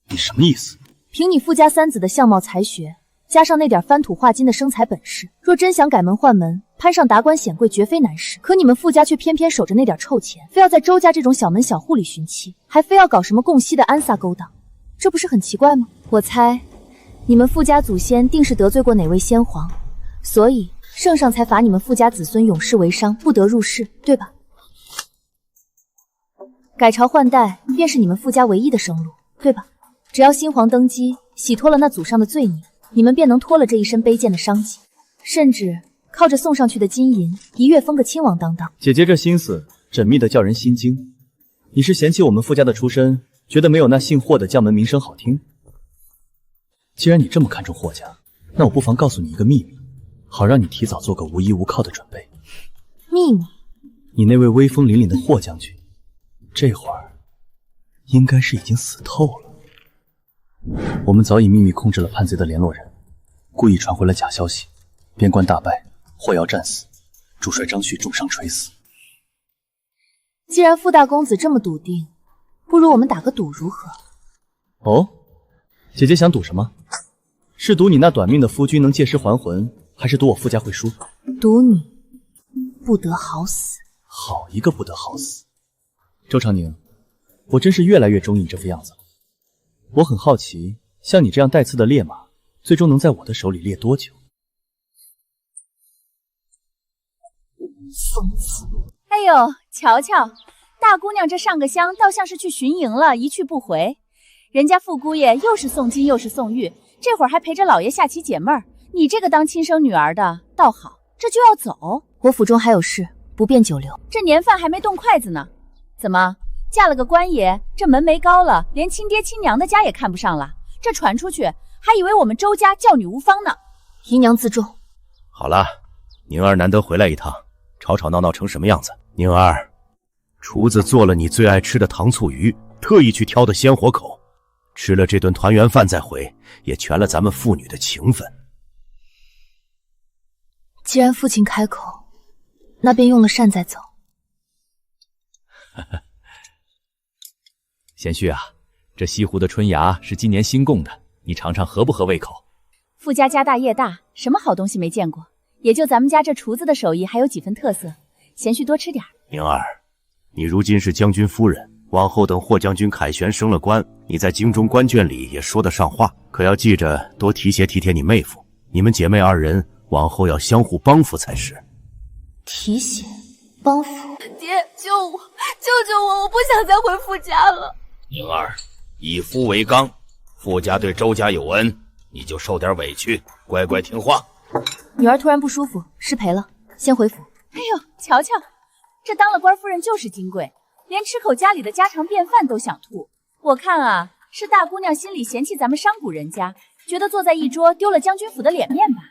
Speaker 4: 你什么意思？
Speaker 1: 凭你傅家3子的相貌才学，加上那点翻土化金的生财本事，若真想改门换门，攀上达官显贵绝非难事。可你们傅家却偏偏守着那点臭钱，非要在周家这种小门小户里寻妻，还非要搞什么共妻的安撒勾当，这不是很奇怪吗？我猜你们傅家祖先定是得罪过哪位先皇，所以圣上才罚你们傅家子孙永世为商，不得入仕，对吧？改朝换代便是你们傅家唯一的生路，对吧？只要新皇登基，洗脱了那祖上的罪孽，你们便能脱了这一身卑贱的商籍，甚至靠着送上去的金银，一跃封个亲王当当。
Speaker 4: 姐姐这心思缜密的叫人心惊。你是嫌弃我们傅家的出身，觉得没有那姓霍的将门名声好听？既然你这么看重霍家，那我不妨告诉你一个秘密，好让你提早做个无依无靠的准备。
Speaker 1: 秘密？
Speaker 4: 你那位威风凛凛的霍将军，这会儿应该是已经死透了。我们早已秘密控制了叛贼的联络人，故意传回了假消息，边关大败，霍瑶战死，主帅张旭重伤垂死。
Speaker 1: 既然傅大公子这么笃定，不如我们打个赌如何？
Speaker 4: 哦，姐姐想赌什么？是赌你那短命的夫君能借尸还魂，还是赌我傅家会输？
Speaker 1: 赌你不得好死。
Speaker 4: 好一个不得好死！周长宁，我真是越来越中意你这副样子了。我很好奇，像你这样带刺的烈马，最终能在我的手里烈多久？
Speaker 2: 疯子！哎呦，瞧瞧，大姑娘这上个香，倒像是去巡营了，一去不回。人家傅姑爷又是送金又是送玉，这会儿还陪着老爷下棋解闷儿。你这个当亲生女儿的倒好，这就要走。
Speaker 1: 我府中还有事，不便久留。
Speaker 2: 这年饭还没动筷子呢，怎么嫁了个官爷，这门楣高了，连亲爹亲娘的家也看不上了？这传出去，还以为我们周家教女无方呢。
Speaker 1: 姨娘自重。
Speaker 7: 好了，宁儿难得回来一趟，吵吵闹闹成什么样子？宁儿，厨子做了你最爱吃的糖醋鱼，特意去挑的鲜活口，吃了这顿团圆饭再回，也全了咱们父女的情分。
Speaker 1: 既然父亲开口，那便用了膳再走。
Speaker 6: 贤婿啊，这西湖的春芽是今年新供的，你尝尝合不合胃口？
Speaker 2: 傅家家大业大，什么好东西没见过？也就咱们家这厨子的手艺还有几分特色，贤婿多吃点。
Speaker 7: 宁儿，你如今是将军夫人，往后等霍将军凯旋升了官，你在京中官眷里也说得上话，可要记着多提携提携你妹夫，你们姐妹二人往后要相互帮扶才是。
Speaker 1: 提携帮扶？
Speaker 2: 爹，救我，救救我！我不想再回傅家了。
Speaker 7: 宁儿，以夫为纲，傅家对周家有恩，你就受点委屈，乖乖听话。
Speaker 1: 女儿突然不舒服，失陪了，先回府。
Speaker 2: 哎呦，瞧瞧，这当了官夫人就是金贵，连吃口家里的家常便饭都想吐。我看啊，是大姑娘心里嫌弃咱们商贾人家，觉得坐在一桌丢了将军府的脸面吧。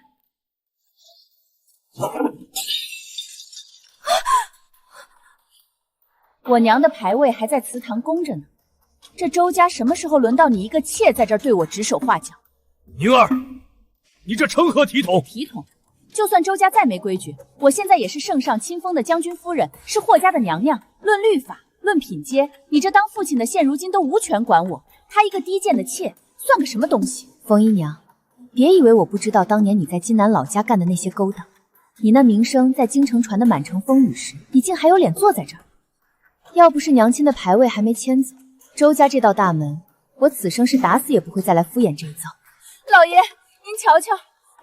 Speaker 2: 我娘的牌位还在祠堂供着呢，这周家什么时候轮到你一个妾在这儿对我指手画脚？
Speaker 5: 宁儿，你这成何体统？
Speaker 2: 体统？就算周家再没规矩，我现在也是圣上亲封的将军夫人，是霍家的娘娘。论律法，论品阶，你这当父亲的现如今都无权管我。她一个低贱的妾，算个什么东西？
Speaker 1: 冯姨娘，别以为我不知道当年你在金南老家干的那些勾当。你那名声在京城传得满城风雨时，你竟还有脸坐在这儿？要不是娘亲的牌位还没迁走，周家这道大门，我此生是打死也不会再来敷衍这一遭。
Speaker 2: 老爷，您瞧瞧，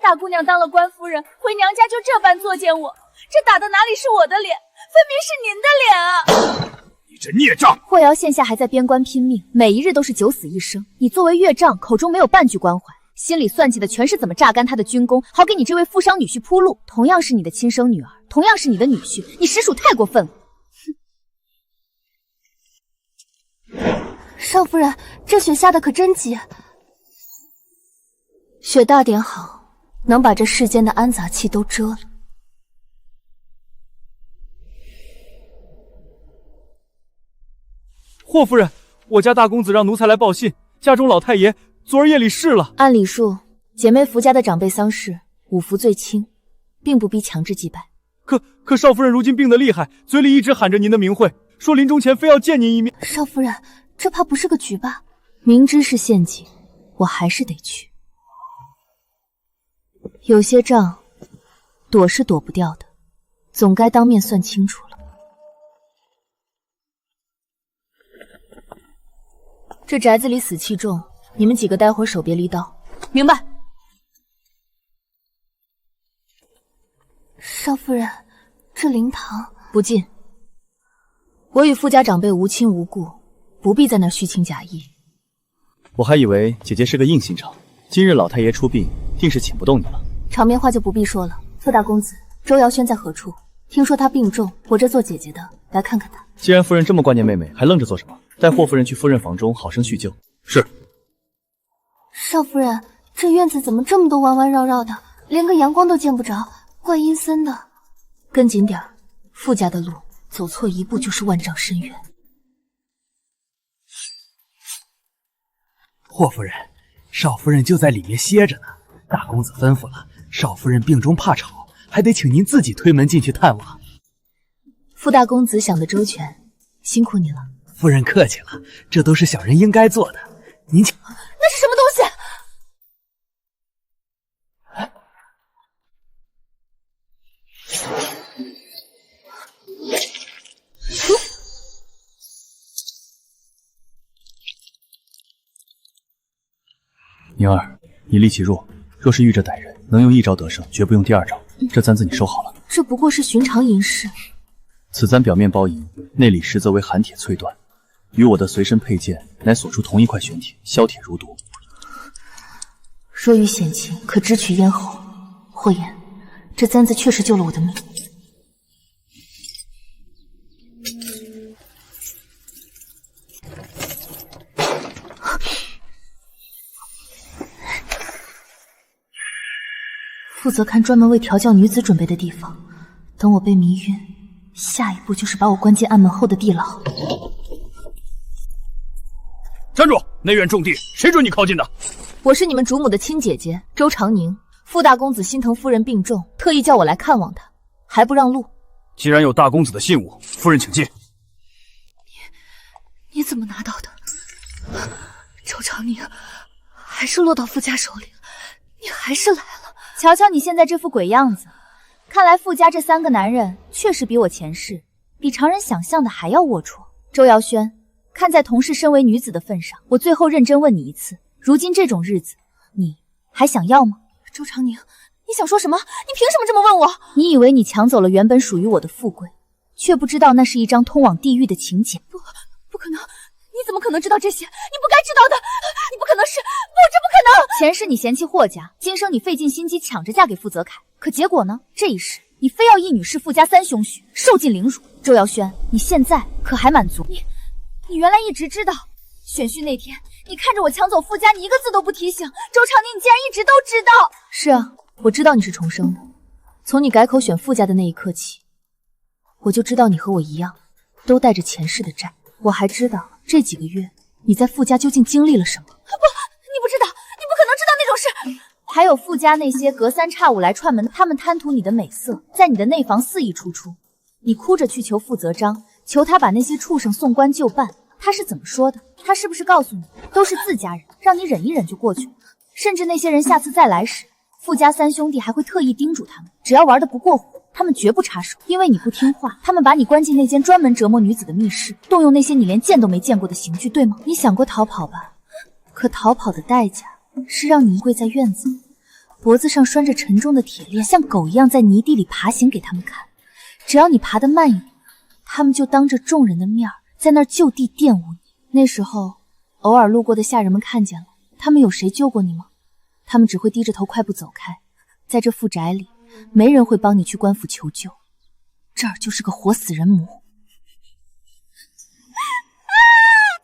Speaker 2: 大姑娘当了官夫人，回娘家就这般作践我，这打的哪里是我的脸，分明是您的脸啊！
Speaker 5: 你这孽障！
Speaker 1: 霍瑶现下还在边关拼命，每一日都是九死一生。你作为岳丈，口中没有半句关怀，心里算计的全是怎么榨干他的军功，好给你这位富商女婿铺路。同样是你的亲生女儿，同样是你的女婿，你实属太过分了。少夫人，这雪下的可真急，雪大点好，能把这世间的安杂气都遮了。
Speaker 6: 霍夫人，我家大公子让奴才来报信，家中老太爷昨儿夜里逝了。
Speaker 1: 按礼数，姐妹福家的长辈丧事，五福最轻，并不必强制祭拜。
Speaker 6: 可少夫人如今病得厉害，嘴里一直喊着您的名讳，说临终前非要见您一面。
Speaker 1: 少夫人，这怕不是个局吧？明知是陷阱，我还是得去。有些账躲是躲不掉的，总该当面算清楚了。这宅子里死气重，你们几个待会儿手别离刀。明白。少夫人，这灵堂不进。我与傅家长辈无亲无故，不必在那虚情假意。
Speaker 4: 我还以为姐姐是个硬心肠，今日老太爷出殡，定是请不动你了。
Speaker 1: 场面话就不必说了。傅大公子，周瑶轩在何处？听说他病重，我这做姐姐的来看看他。
Speaker 4: 既然夫人这么挂念妹妹，还愣着做什么？带霍夫人去夫人房中好生叙旧。
Speaker 7: 是。
Speaker 1: 少夫人，这院子怎么这么多弯弯绕绕的，连个阳光都见不着，怪阴森的。跟紧点儿，傅家的路走错一步就是万丈深渊。
Speaker 6: 霍夫人，少夫人就在里面歇着呢。大公子吩咐了，少夫人病中怕吵，还得请您自己推门进去探望。
Speaker 1: 傅大公子想得周全，辛苦你了。
Speaker 6: 夫人客气了，这都是小人应该做的。您请。
Speaker 1: 那是什么东西？
Speaker 3: 宁儿，你力气弱，若是遇着歹人，能用一招得胜，绝不用第二招。这簪子你收好了。
Speaker 1: 这不过是寻常银饰。
Speaker 3: 此簪表面包银，内里实则为寒铁淬锻，与我的随身佩剑乃锁出同一块玄铁，削铁如毒。
Speaker 1: 若遇险情，可直取咽喉。霍言，这簪子确实救了我的命。负责看专门为调教女子准备的地方，等我被迷晕，下一步就是把我关进暗门后的地牢。
Speaker 5: 站住！内院重地，谁准你靠近的？
Speaker 1: 我是你们主母的亲姐姐周长宁，傅大公子心疼夫人病重，特意叫我来看望她，还不让路。
Speaker 5: 既然有大公子的信物，夫人请进。
Speaker 1: 你怎么拿到的？周长宁，还是落到傅家手里了？你还是来了。
Speaker 2: 瞧瞧你现在这副鬼样子，看来傅家这3个男人确实比我前世，比常人想象的还要龌龊。周瑶轩，看在同是身为女子的份上，我最后认真问你一次，如今这种日子，你还想要吗？
Speaker 1: 周长宁，你想说什么？你凭什么这么问我？
Speaker 2: 你以为你抢走了原本属于我的富贵，却不知道那是一张通往地狱的请柬。
Speaker 1: 不可能！你怎么可能知道这些？你不该知道的！你不可能是……不，这不可能！
Speaker 2: 前世你嫌弃霍家，今生你费尽心机抢着嫁给傅泽楷，可结果呢？这一世你非要一女是傅家3兄婿，受尽凌辱。周瑶轩，你现在可还满足？你原来一直知道。选婿那天，你看着我抢走傅家，你一个字都不提醒。周长宁，你竟然一直都知道。
Speaker 1: 是啊，我知道你是重生的。从你改口选傅家的那一刻起，我就知道你和我一样，都带着前世的债。我还知道这几个月你在傅家究竟经历了什么。不，你不知道，你不可能知道那种事。
Speaker 2: 还有傅家那些隔三差五来串门的，他们贪图你的美色，在你的内房肆意出出。你哭着去求傅泽章，求他把那些畜生送官就办，他是怎么说的？他是不是告诉你都是自家人，让你忍一忍就过去了？甚至那些人下次再来时，傅家3兄弟还会特意叮嘱他们，只要玩得不过火，他们绝不插手。因为你不听话，他们把你关进那间专门折磨女子的密室，动用那些你连见都没见过的刑具，对吗？你想过逃跑吧？可逃跑的代价是让你跪在院子里，脖子上拴着沉重的铁链，像狗一样在泥地里爬行给他们看。只要你爬得慢一点，他们就当着众人的面在那儿就地玷污你。那时候偶尔路过的下人们看见了，他们有谁救过你吗？他们只会低着头快步走开。在这富宅里，没人会帮你去官府求救，这儿就是个活死人魔。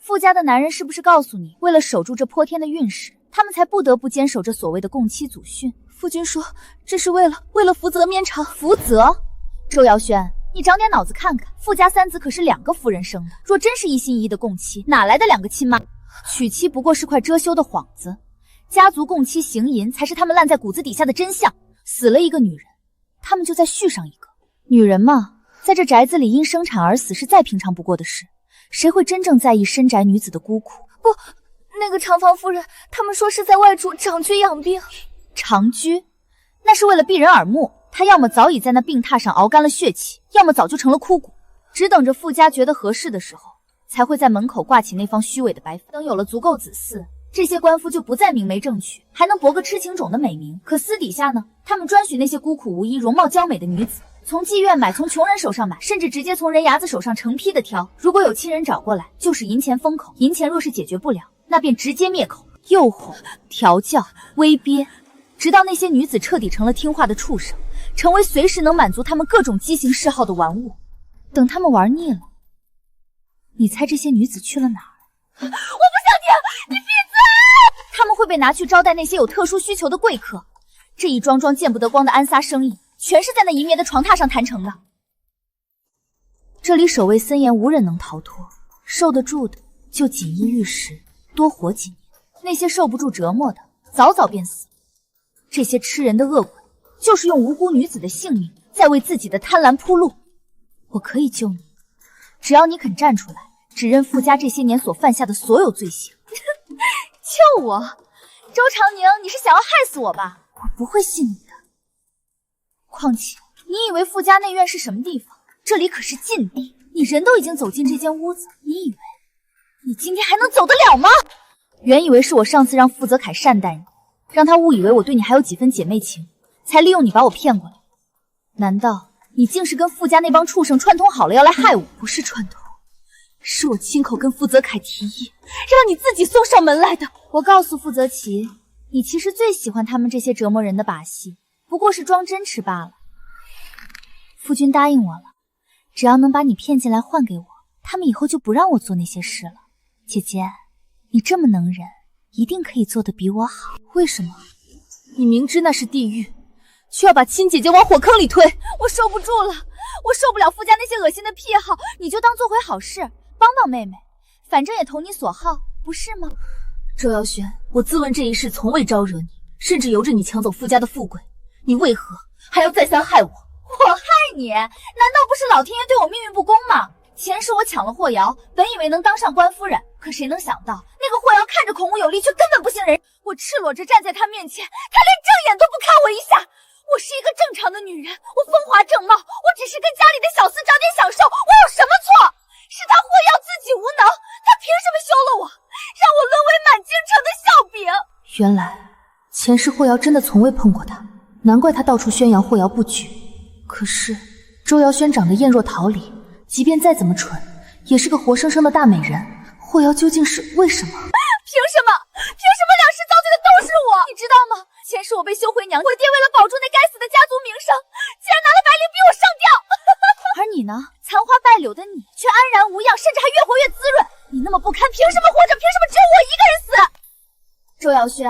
Speaker 2: 傅家的男人是不是告诉你，为了守住这泼天的运势，他们才不得不坚守这所谓的共妻祖训？
Speaker 1: 夫君说这是为了福泽绵长。
Speaker 2: 福泽？周瑶轩，你长点脑子看看，傅家3子可是2个夫人生的，若真是一心一意的共妻，哪来的2个亲妈？娶妻不过是块遮羞的幌子，家族共妻行淫才是他们烂在骨子底下的真相。死了一个女人，他们就再续上一个。女人嘛，在这宅子里因生产而死是再平常不过的事，谁会真正在意深宅女子的孤苦？
Speaker 1: 不，那个长房夫人，他们说是在外处长居养病。
Speaker 2: 长居？那是为了避人耳目。他要么早已在那病榻上熬干了血气，要么早就成了枯骨，只等着傅家觉得合适的时候，才会在门口挂起那方虚伪的白符。等有了足够子嗣，这些官夫就不再明媒正娶，还能博个痴情种的美名。可私底下呢，他们专许那些孤苦无依、容貌娇美的女子，从妓院买，从穷人手上买，甚至直接从人牙子手上成批的挑。如果有亲人找过来，就是银钱封口，银钱若是解决不了，那便直接灭口。诱惑、调教、威逼，直到那些女子彻底成了听话的畜生，成为随时能满足他们各种畸形嗜好的玩物。等他们玩腻了，你猜这些女子去了哪儿？
Speaker 1: 我不想听，你闭嘴！
Speaker 2: 他们会被拿去招待那些有特殊需求的贵客。这一桩桩见不得光的安撒生意，全是在那一面的床榻上谈成的。这里守卫森严，无人能逃脱，受得住的就锦衣玉食，多活几年；那些受不住折磨的，早早便死。这些吃人的恶鬼，就是用无辜女子的性命在为自己的贪婪铺路。我可以救你，只要你肯站出来，指认傅家这些年所犯下的所有罪行。救我？周长宁，你是想要害死我吧？我不会信你的。况且，你以为傅家内院是什么地方？这里可是禁地，你人都已经走进这间屋子，你以为你今天还能走得了吗？
Speaker 1: 原以为是我上次让傅泽凯善待你，让他误以为我对你还有几分姐妹情，才利用你把我骗过来。难道你竟是跟傅家那帮畜生串通好了要来害我？不是串通，是我亲口跟傅泽凯提议，让你自己送上门来的。我告诉傅泽奇，你其实最喜欢他们这些折磨人的把戏，不过是装真吃罢了。夫君答应我了，只要能把你骗进来换给我，他们以后就不让我做那些事了。姐姐，你这么能忍，一定可以做得比我好。为什么？你明知那是地狱，却要把亲姐姐往火坑里推。我受不住了，我受不了傅家那些恶心的癖好，你就当做回好事，帮帮妹妹，反正也投你所好，不是吗？周瑶轩，我自问这一世从未招惹你，甚至由着你抢走傅家的富贵，你为何还要再三害我？我害你？难道不是老天爷对我命运不公吗？前世我抢了霍瑶，本以为能当上官夫人，可谁能想到那个霍瑶看着孔武有力，却根本不信人。我赤裸着站在他面前，他连正眼都不看我一下。我是一个正常的女人，我风华正茂，我只是跟家里的小厮找点享受，我有什么错？是他霍瑶自己无能，他凭什么休了我，让我沦为满京城的笑柄？原来前世霍瑶真的从未碰过他，难怪他到处宣扬霍瑶不举。可是周瑶轩长得艳若桃李，即便再怎么蠢，也是个活生生的大美人。霍瑶究竟是为什么？凭什么？凭什么两世遭罪的都是我？你知道吗？前世我被休回娘，我爹为了保住那该死的家族名声，竟然拿了白绫逼我上吊。而你呢？残花败柳的你却安然无恙，甚至还越活越滋润。你那么不堪，凭什么活着？凭什么只有我一个人死？周瑶轩，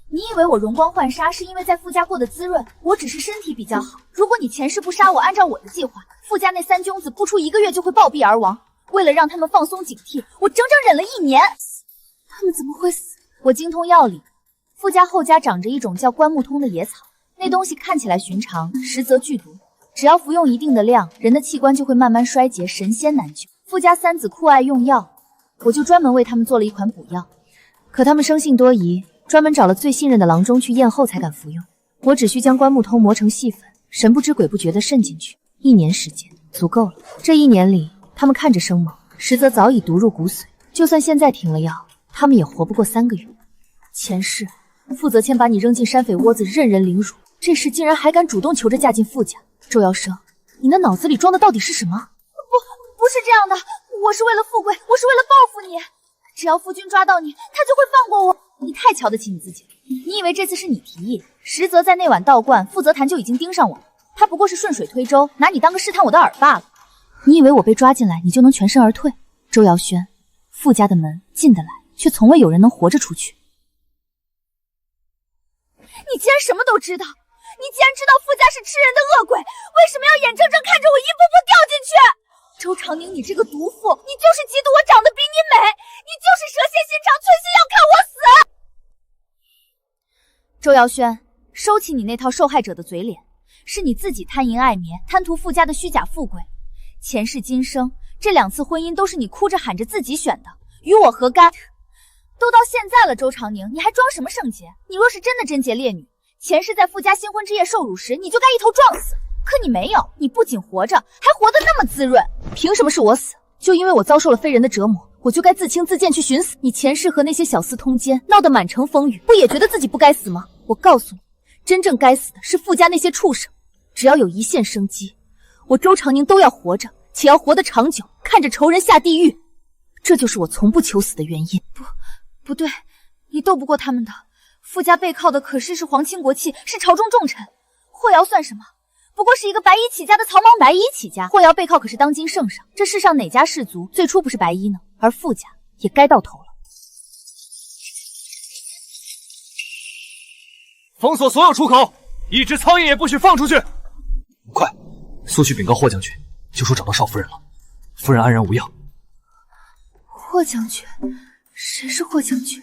Speaker 1: 你以为我容光焕纱是因为在傅家过得滋润？我只是身体比较好。如果你前世不杀我，按照我的计划，傅家那三兄子不出1个月就会暴毙而亡。为了让他们放松警惕，我整整忍了1年。他们怎么会死？我精通药理，傅家后家长着一种叫关木通的野草，那东西看起来寻常，实则剧毒。只要服用一定的量，人的器官就会慢慢衰竭，神仙难救。傅家三子酷爱用药，我就专门为他们做了一款补药。可他们生性多疑，专门找了最信任的郎中去验后才敢服用。我只需将关木通磨成细粉，神不知鬼不觉地渗进去，1年时间足够了。这1年里，他们看着生猛，实则早已毒入骨髓。就算现在停了药，他们也活不过3个月。前世，傅泽谦把你扔进山匪窝子，任人凌辱，这世竟然还敢主动求着嫁进傅家。周瑶生，你那脑子里装的到底是什么？不是这样的，我是为了富贵，我是为了报复你。只要夫君抓到你，他就会放过我。你太瞧得起你自己了，你以为这次是你提议，实则在那晚道观，傅泽潭就已经盯上我了。他不过是顺水推舟，拿你当个试探我的饵罢了。你以为我被抓进来，你就能全身而退？周瑶轩，傅家的门进得来，却从未有人能活着出去。你竟然什么都知道！你既然知道傅家是吃人的恶鬼，为什么要眼睁睁看着我一步步掉进去？周长宁，你这个毒妇，你就是嫉妒我长得比你美，你就是蛇蝎心肠，存心要看我死！周瑶轩，收起你那套受害者的嘴脸，是你自己贪淫爱眠，贪图傅家的虚假富贵。前世今生，这2次婚姻都是你哭着喊着自己选的，与我何干？都到现在了，周长宁，你还装什么圣洁？你若是真的贞洁烈女，前世在傅家新婚之夜受辱时，你就该一头撞死。可你没有，你不仅活着，还活得那么滋润。凭什么是我死？就因为我遭受了非人的折磨，我就该自轻自贱去寻死？你前世和那些小厮通奸，闹得满城风雨，不也觉得自己不该死吗？我告诉你，真正该死的是傅家那些畜生。只要有一线生机，我周长宁都要活着，且要活得长久，看着仇人下地狱。这就是我从不求死的原因。不对，你斗不过他们的。傅家背靠的可是皇亲国戚，是朝中重臣。霍瑶算什么？不过是一个白衣起家的草莽。白衣起家，霍瑶背靠可是当今圣上。这世上哪家氏族最初不是白衣呢？而傅家也该到头了。
Speaker 5: 封锁所有出口，一只苍蝇也不许放出去。
Speaker 6: 快，速去禀告霍将军，就说找到少夫人了，夫人安然无恙。
Speaker 1: 霍将军？谁是霍将军？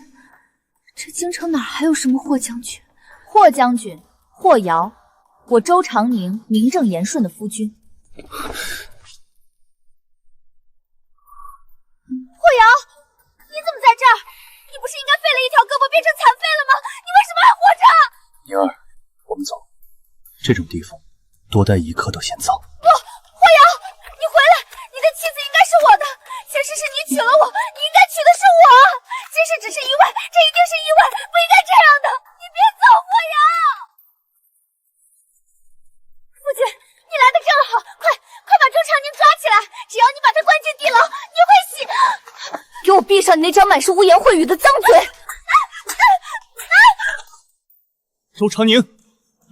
Speaker 1: 这京城哪还有什么霍将军？霍将军，霍瑶，我周长宁名正言顺的夫君。霍瑶，你怎么在这儿？你不是应该废了一条胳膊变成残废了吗？你为什么还活着？
Speaker 3: 宁儿，我们走。这种地方多待1刻都嫌脏。
Speaker 1: 不，霍瑶，你回来！你的妻子应该是我的，前世是你娶了我，你应该娶的是我。今世只是意外，满是污言秽语的脏嘴。
Speaker 4: 周长宁，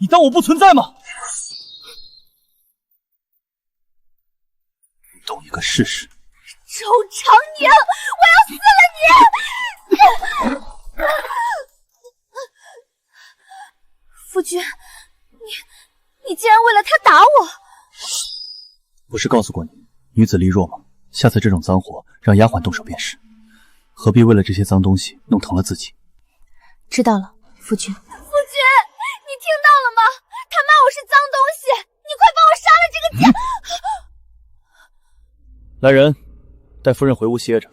Speaker 4: 你当我不存在吗？
Speaker 3: 懂一个试试。
Speaker 1: 周长宁，我要撕了你！夫君，你竟然为了他打我！
Speaker 3: 不是告诉过你，女子力弱吗？下次这种脏活让丫鬟动手便是，何必为了这些脏东西弄疼了自己？
Speaker 1: 知道了，夫君。夫君，你听到了吗？他骂我是脏东西，你快帮我杀了这个贱！
Speaker 4: 来人，带夫人回屋歇着。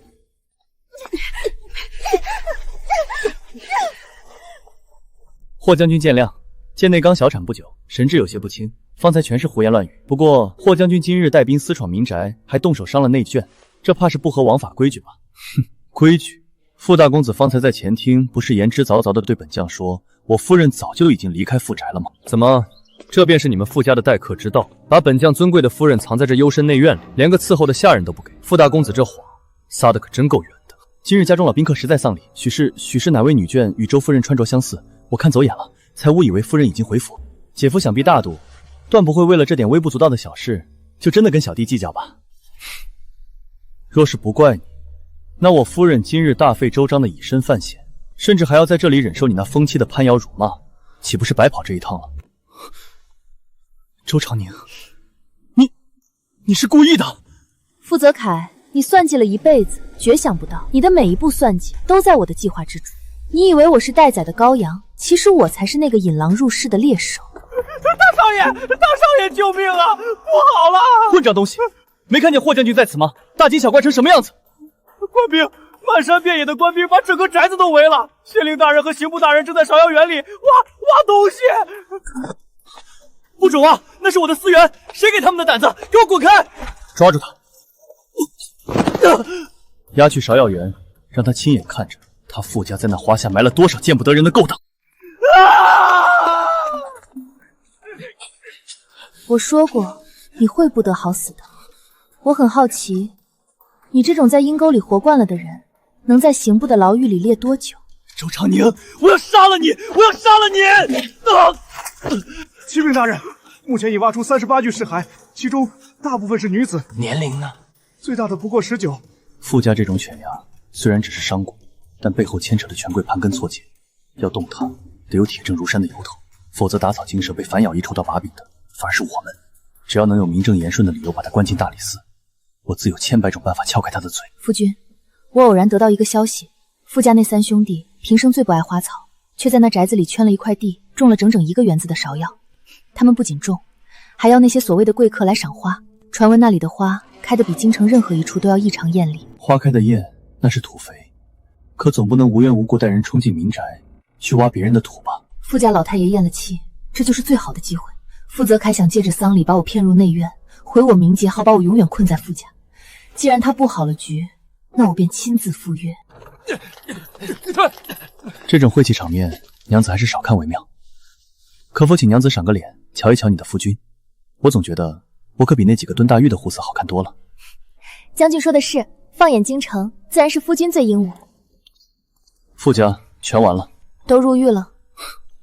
Speaker 4: 霍将军见谅，剑内刚小产不久，神志有些不清，方才全是胡言乱语。不过霍将军今日带兵私闯民宅，还动手伤了内眷，这怕是不合王法规矩吧？哼，规矩？傅大公子方才在前厅不是言之凿凿地对本将说，我夫人早就已经离开傅宅了吗？
Speaker 8: 怎么，这便是你们傅家的待客之道？把本将尊贵的夫人藏在这幽深内院里，连个伺候的下人都不给。傅大公子这谎撒的可真够圆的。
Speaker 4: 今日家中老宾客实在丧礼，许是哪位女眷与周夫人穿着相似，我看走眼了，才误以为夫人已经回府。姐夫想必大度，断不会为了这点微不足道的小事，就真的跟小弟计较吧？若是不怪你，那我夫人今日大费周章的以身犯险，甚至还要在这里忍受你那疯妻的攀咬辱骂，岂不是白跑这一趟了？周长宁，你是故意的！
Speaker 1: 傅泽楷，你算计了一辈子，绝想不到你的每一步算计都在我的计划之中。你以为我是待宰的羔羊，其实我才是那个引狼入室的猎手。
Speaker 5: 大少爷，救命啊！不好了！
Speaker 4: 混账东西，没看见霍将军在此吗？大惊小怪成什么样子？
Speaker 5: 官兵，漫山遍野的官兵把整个宅子都围了。县令大人和刑部大人正在芍药园里挖东西。
Speaker 4: 不准挖，那是我的私园，谁给他们的胆子？给我滚开！抓住他！押去芍药园，让他亲眼看着他傅家在那花下埋了多少见不得人的勾当。
Speaker 1: 我说过你会不得好死的。我很好奇，你这种在阴沟里活惯了的人，能在刑部的牢狱里列多久？
Speaker 4: 周长宁，我要杀了你！我要杀了你！
Speaker 5: 启禀大人，目前已挖出38具尸骸，其中大部分是女子。
Speaker 7: 年龄呢？
Speaker 5: 最大的不过19。
Speaker 3: 傅家这种犬牙，虽然只是伤骨，但背后牵扯的权贵盘根错节，要动它，得有铁证如山的由头，否则打草惊蛇被反咬一抽到把柄的，反而是我们。只要能有名正言顺的理由把他关进大理寺，我自有千百种办法撬开他的嘴。
Speaker 1: 夫君，我偶然得到一个消息，傅家那3兄弟平生最不爱花草，却在那宅子里圈了一块地，种了整整1个园子的芍药。他们不仅种，还要那些所谓的贵客来赏花。传闻那里的花开得比京城任何一处都要异常艳丽。
Speaker 3: 花开的艳，那是土肥，可总不能无缘无故带人冲进民宅去挖别人的土吧？
Speaker 1: 傅家老太爷咽了气，这就是最好的机会。傅泽楷想借着丧礼把我骗入内院，毁我名节，好把我永远困在傅家。既然他布好了局，那我便亲自赴约。
Speaker 3: 这种晦气场面，娘子还是少看为妙。可否请娘子赏个脸，瞧一瞧你的夫君？我总觉得我可比那几个蹲大狱的护司好看多了。
Speaker 1: 将军说的是，放眼京城，自然是夫君最英武。
Speaker 3: 傅家全完了，
Speaker 1: 都入狱了。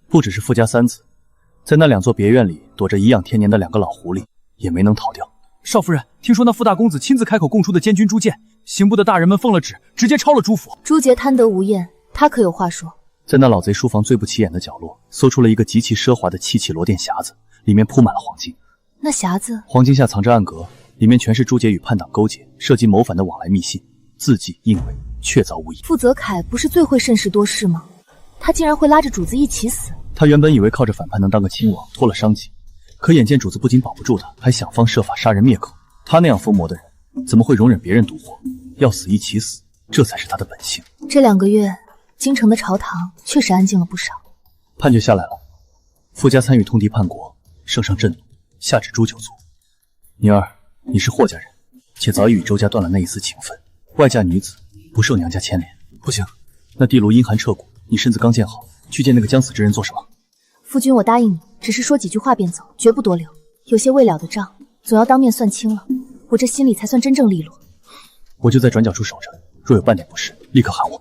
Speaker 3: 不只是傅家3子，在那2座别院里躲着颐养天年的2个老狐狸，也没能逃掉。
Speaker 6: 少夫人，听说那傅大公子亲自开口供出的监军朱见，刑部的大人们奉了旨，直接抄了朱府。
Speaker 1: 朱杰贪得无厌，他可有话说？
Speaker 3: 在那老贼书房最不起眼的角落，搜出了一个极其奢华的漆器罗甸匣子，里面铺满了黄金。
Speaker 1: 那匣子，
Speaker 3: 黄金下藏着暗格，里面全是朱杰与叛党勾结、涉及谋反的往来密信，字迹印伪，确凿无疑。
Speaker 1: 傅泽楷不是最会审时度势吗？他竟然会拉着主子一起死。
Speaker 3: 他原本以为靠着反叛能当个亲王，脱了商机，可眼见主子不仅保不住他，还想方设法杀人灭口。他那样疯魔的人，怎么会容忍别人独活？要死一起死，这才是他的本性。
Speaker 1: 这2个月，京城的朝堂确实安静了不少。
Speaker 3: 判决下来了，傅家参与通敌叛国，圣上震怒，下旨诛9族。女儿，你是霍家人，且早已与周家断了那一丝情分，外嫁女子，不受娘家牵连。不行，那地炉阴寒彻骨，你身子刚建好，去见那个将死之人做什么？
Speaker 1: 夫君，我答应你，只是说几句话便走，绝不多留。有些未了的账，总要当面算清了，我这心里才算真正利落。
Speaker 3: 我就在转角处守着，若有半点不适，立刻喊我。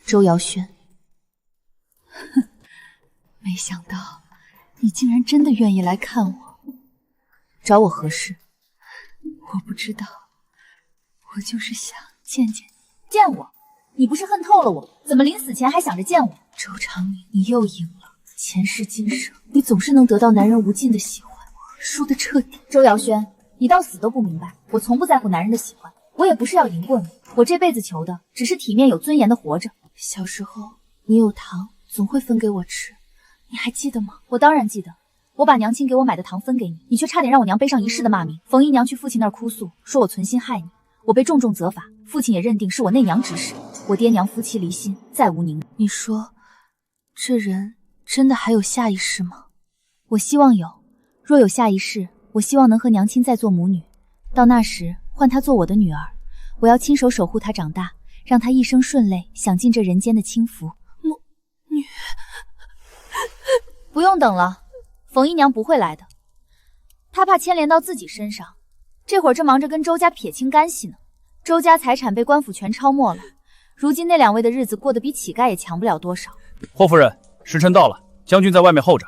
Speaker 1: 周瑶轩，哼，没想到你竟然真的愿意来看我，找我何事？我不知道，我就是想见见你。
Speaker 2: 见我？你不是恨透了我，怎么临死前还想着见我？
Speaker 1: 周长明，你又赢了。前世今生，你总是能得到男人无尽的喜欢，输得彻底。
Speaker 2: 周瑶轩，你到死都不明白，我从不在乎男人的喜欢，我也不是要赢过你，我这辈子求的只是体面有尊严的活着。
Speaker 1: 小时候你有糖总会分给我吃，你还记得吗？
Speaker 2: 我当然记得，我把娘亲给我买的糖分给你，你却差点让我娘背上一世的骂名。冯姨娘去父亲那儿哭诉，说我存心害你，我被重重责罚，父亲也认定是我内娘指使，我爹娘夫妻离心，再无宁。
Speaker 1: 你说这人真的还有下一世吗？
Speaker 2: 我希望有，若有下一世，我希望能和娘亲再做母女，到那时换她做我的女儿，我要亲手守护她长大，让她一生顺累，享尽这人间的清福。
Speaker 1: 母女，
Speaker 2: 不用等了，冯姨娘不会来的，她怕牵连到自己身上，这会儿正忙着跟周家撇清干系呢。周家财产被官府全抄没了，如今那两位的日子过得比乞丐也强不了多少。
Speaker 5: 霍夫人，时辰到了，将军在外面候着。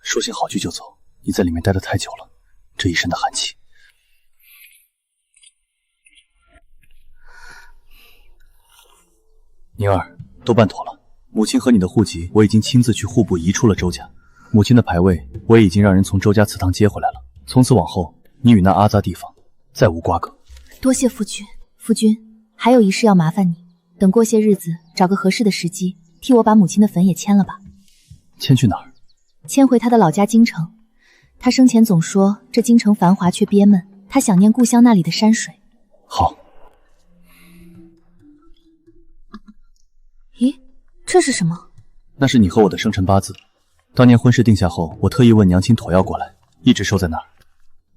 Speaker 3: 说行好聚就走，你在里面待得太久了，这一身的寒气。宁儿，都办妥了，母亲和你的户籍我已经亲自去户部移出了周家，母亲的牌位我也已经让人从周家祠堂接回来了。从此往后，你与那阿扎地方再无瓜葛。
Speaker 1: 多谢夫君。
Speaker 2: 夫君，还有一事要麻烦你，等过些日子，找个合适的时机，替我把母亲的坟也迁了吧。
Speaker 3: 迁去哪儿？
Speaker 2: 迁回他的老家京城。他生前总说这京城繁华却憋闷，他想念故乡那里的山水。
Speaker 3: 好。
Speaker 1: 咦，这是什么？
Speaker 3: 那是你和我的生辰八字。当年婚事定下后，我特意问娘亲讨要过来，一直收在那儿。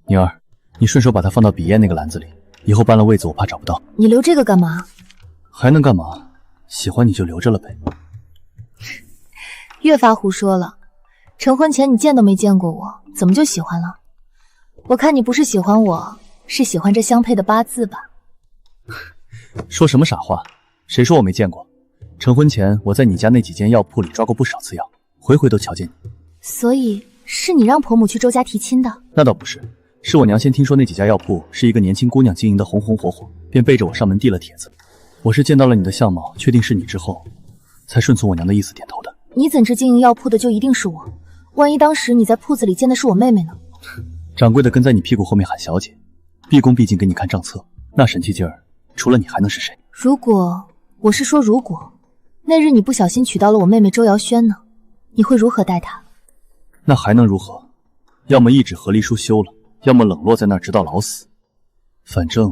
Speaker 3: 宁儿，你顺手把它放到笔砚那个篮子里，以后搬了位子我怕找不到。
Speaker 1: 你留这个干嘛？
Speaker 3: 还能干嘛？喜欢你就留着了呗。
Speaker 1: 越发胡说了，成婚前你见都没见过我，怎么就喜欢了？我看你不是喜欢我，是喜欢这相配的八字吧？
Speaker 3: 说什么傻话？谁说我没见过？成婚前我在你家那几间药铺里抓过不少次药，回回都瞧见你。
Speaker 1: 所以是你让婆母去周家提亲的？
Speaker 3: 那倒不是，是我娘先听说那几家药铺是一个年轻姑娘经营的红红火火，便背着我上门递了帖子。我是见到了你的相貌，确定是你之后，才顺从我娘的意思点头的。
Speaker 1: 你怎知经营药铺的就一定是我？万一当时你在铺子里见的是我妹妹呢？
Speaker 3: 掌柜的跟在你屁股后面喊小姐，毕恭毕敬给你看账册，那神气劲儿，除了你还能是谁？
Speaker 1: 如果那日你不小心娶到了我妹妹周瑶轩呢，你会如何待她？
Speaker 3: 那还能如何？要么一纸和离书休了，要么冷落在那儿直到老死。反正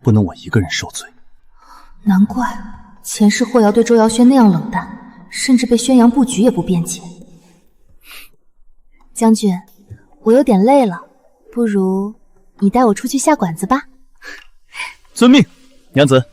Speaker 3: 不能我一个人受罪。
Speaker 1: 难怪前世霍瑶对周瑶轩那样冷淡，甚至被宣扬布局也不辩解。将军，我有点累了，不如你带我出去下馆子吧。
Speaker 3: 遵命，娘子。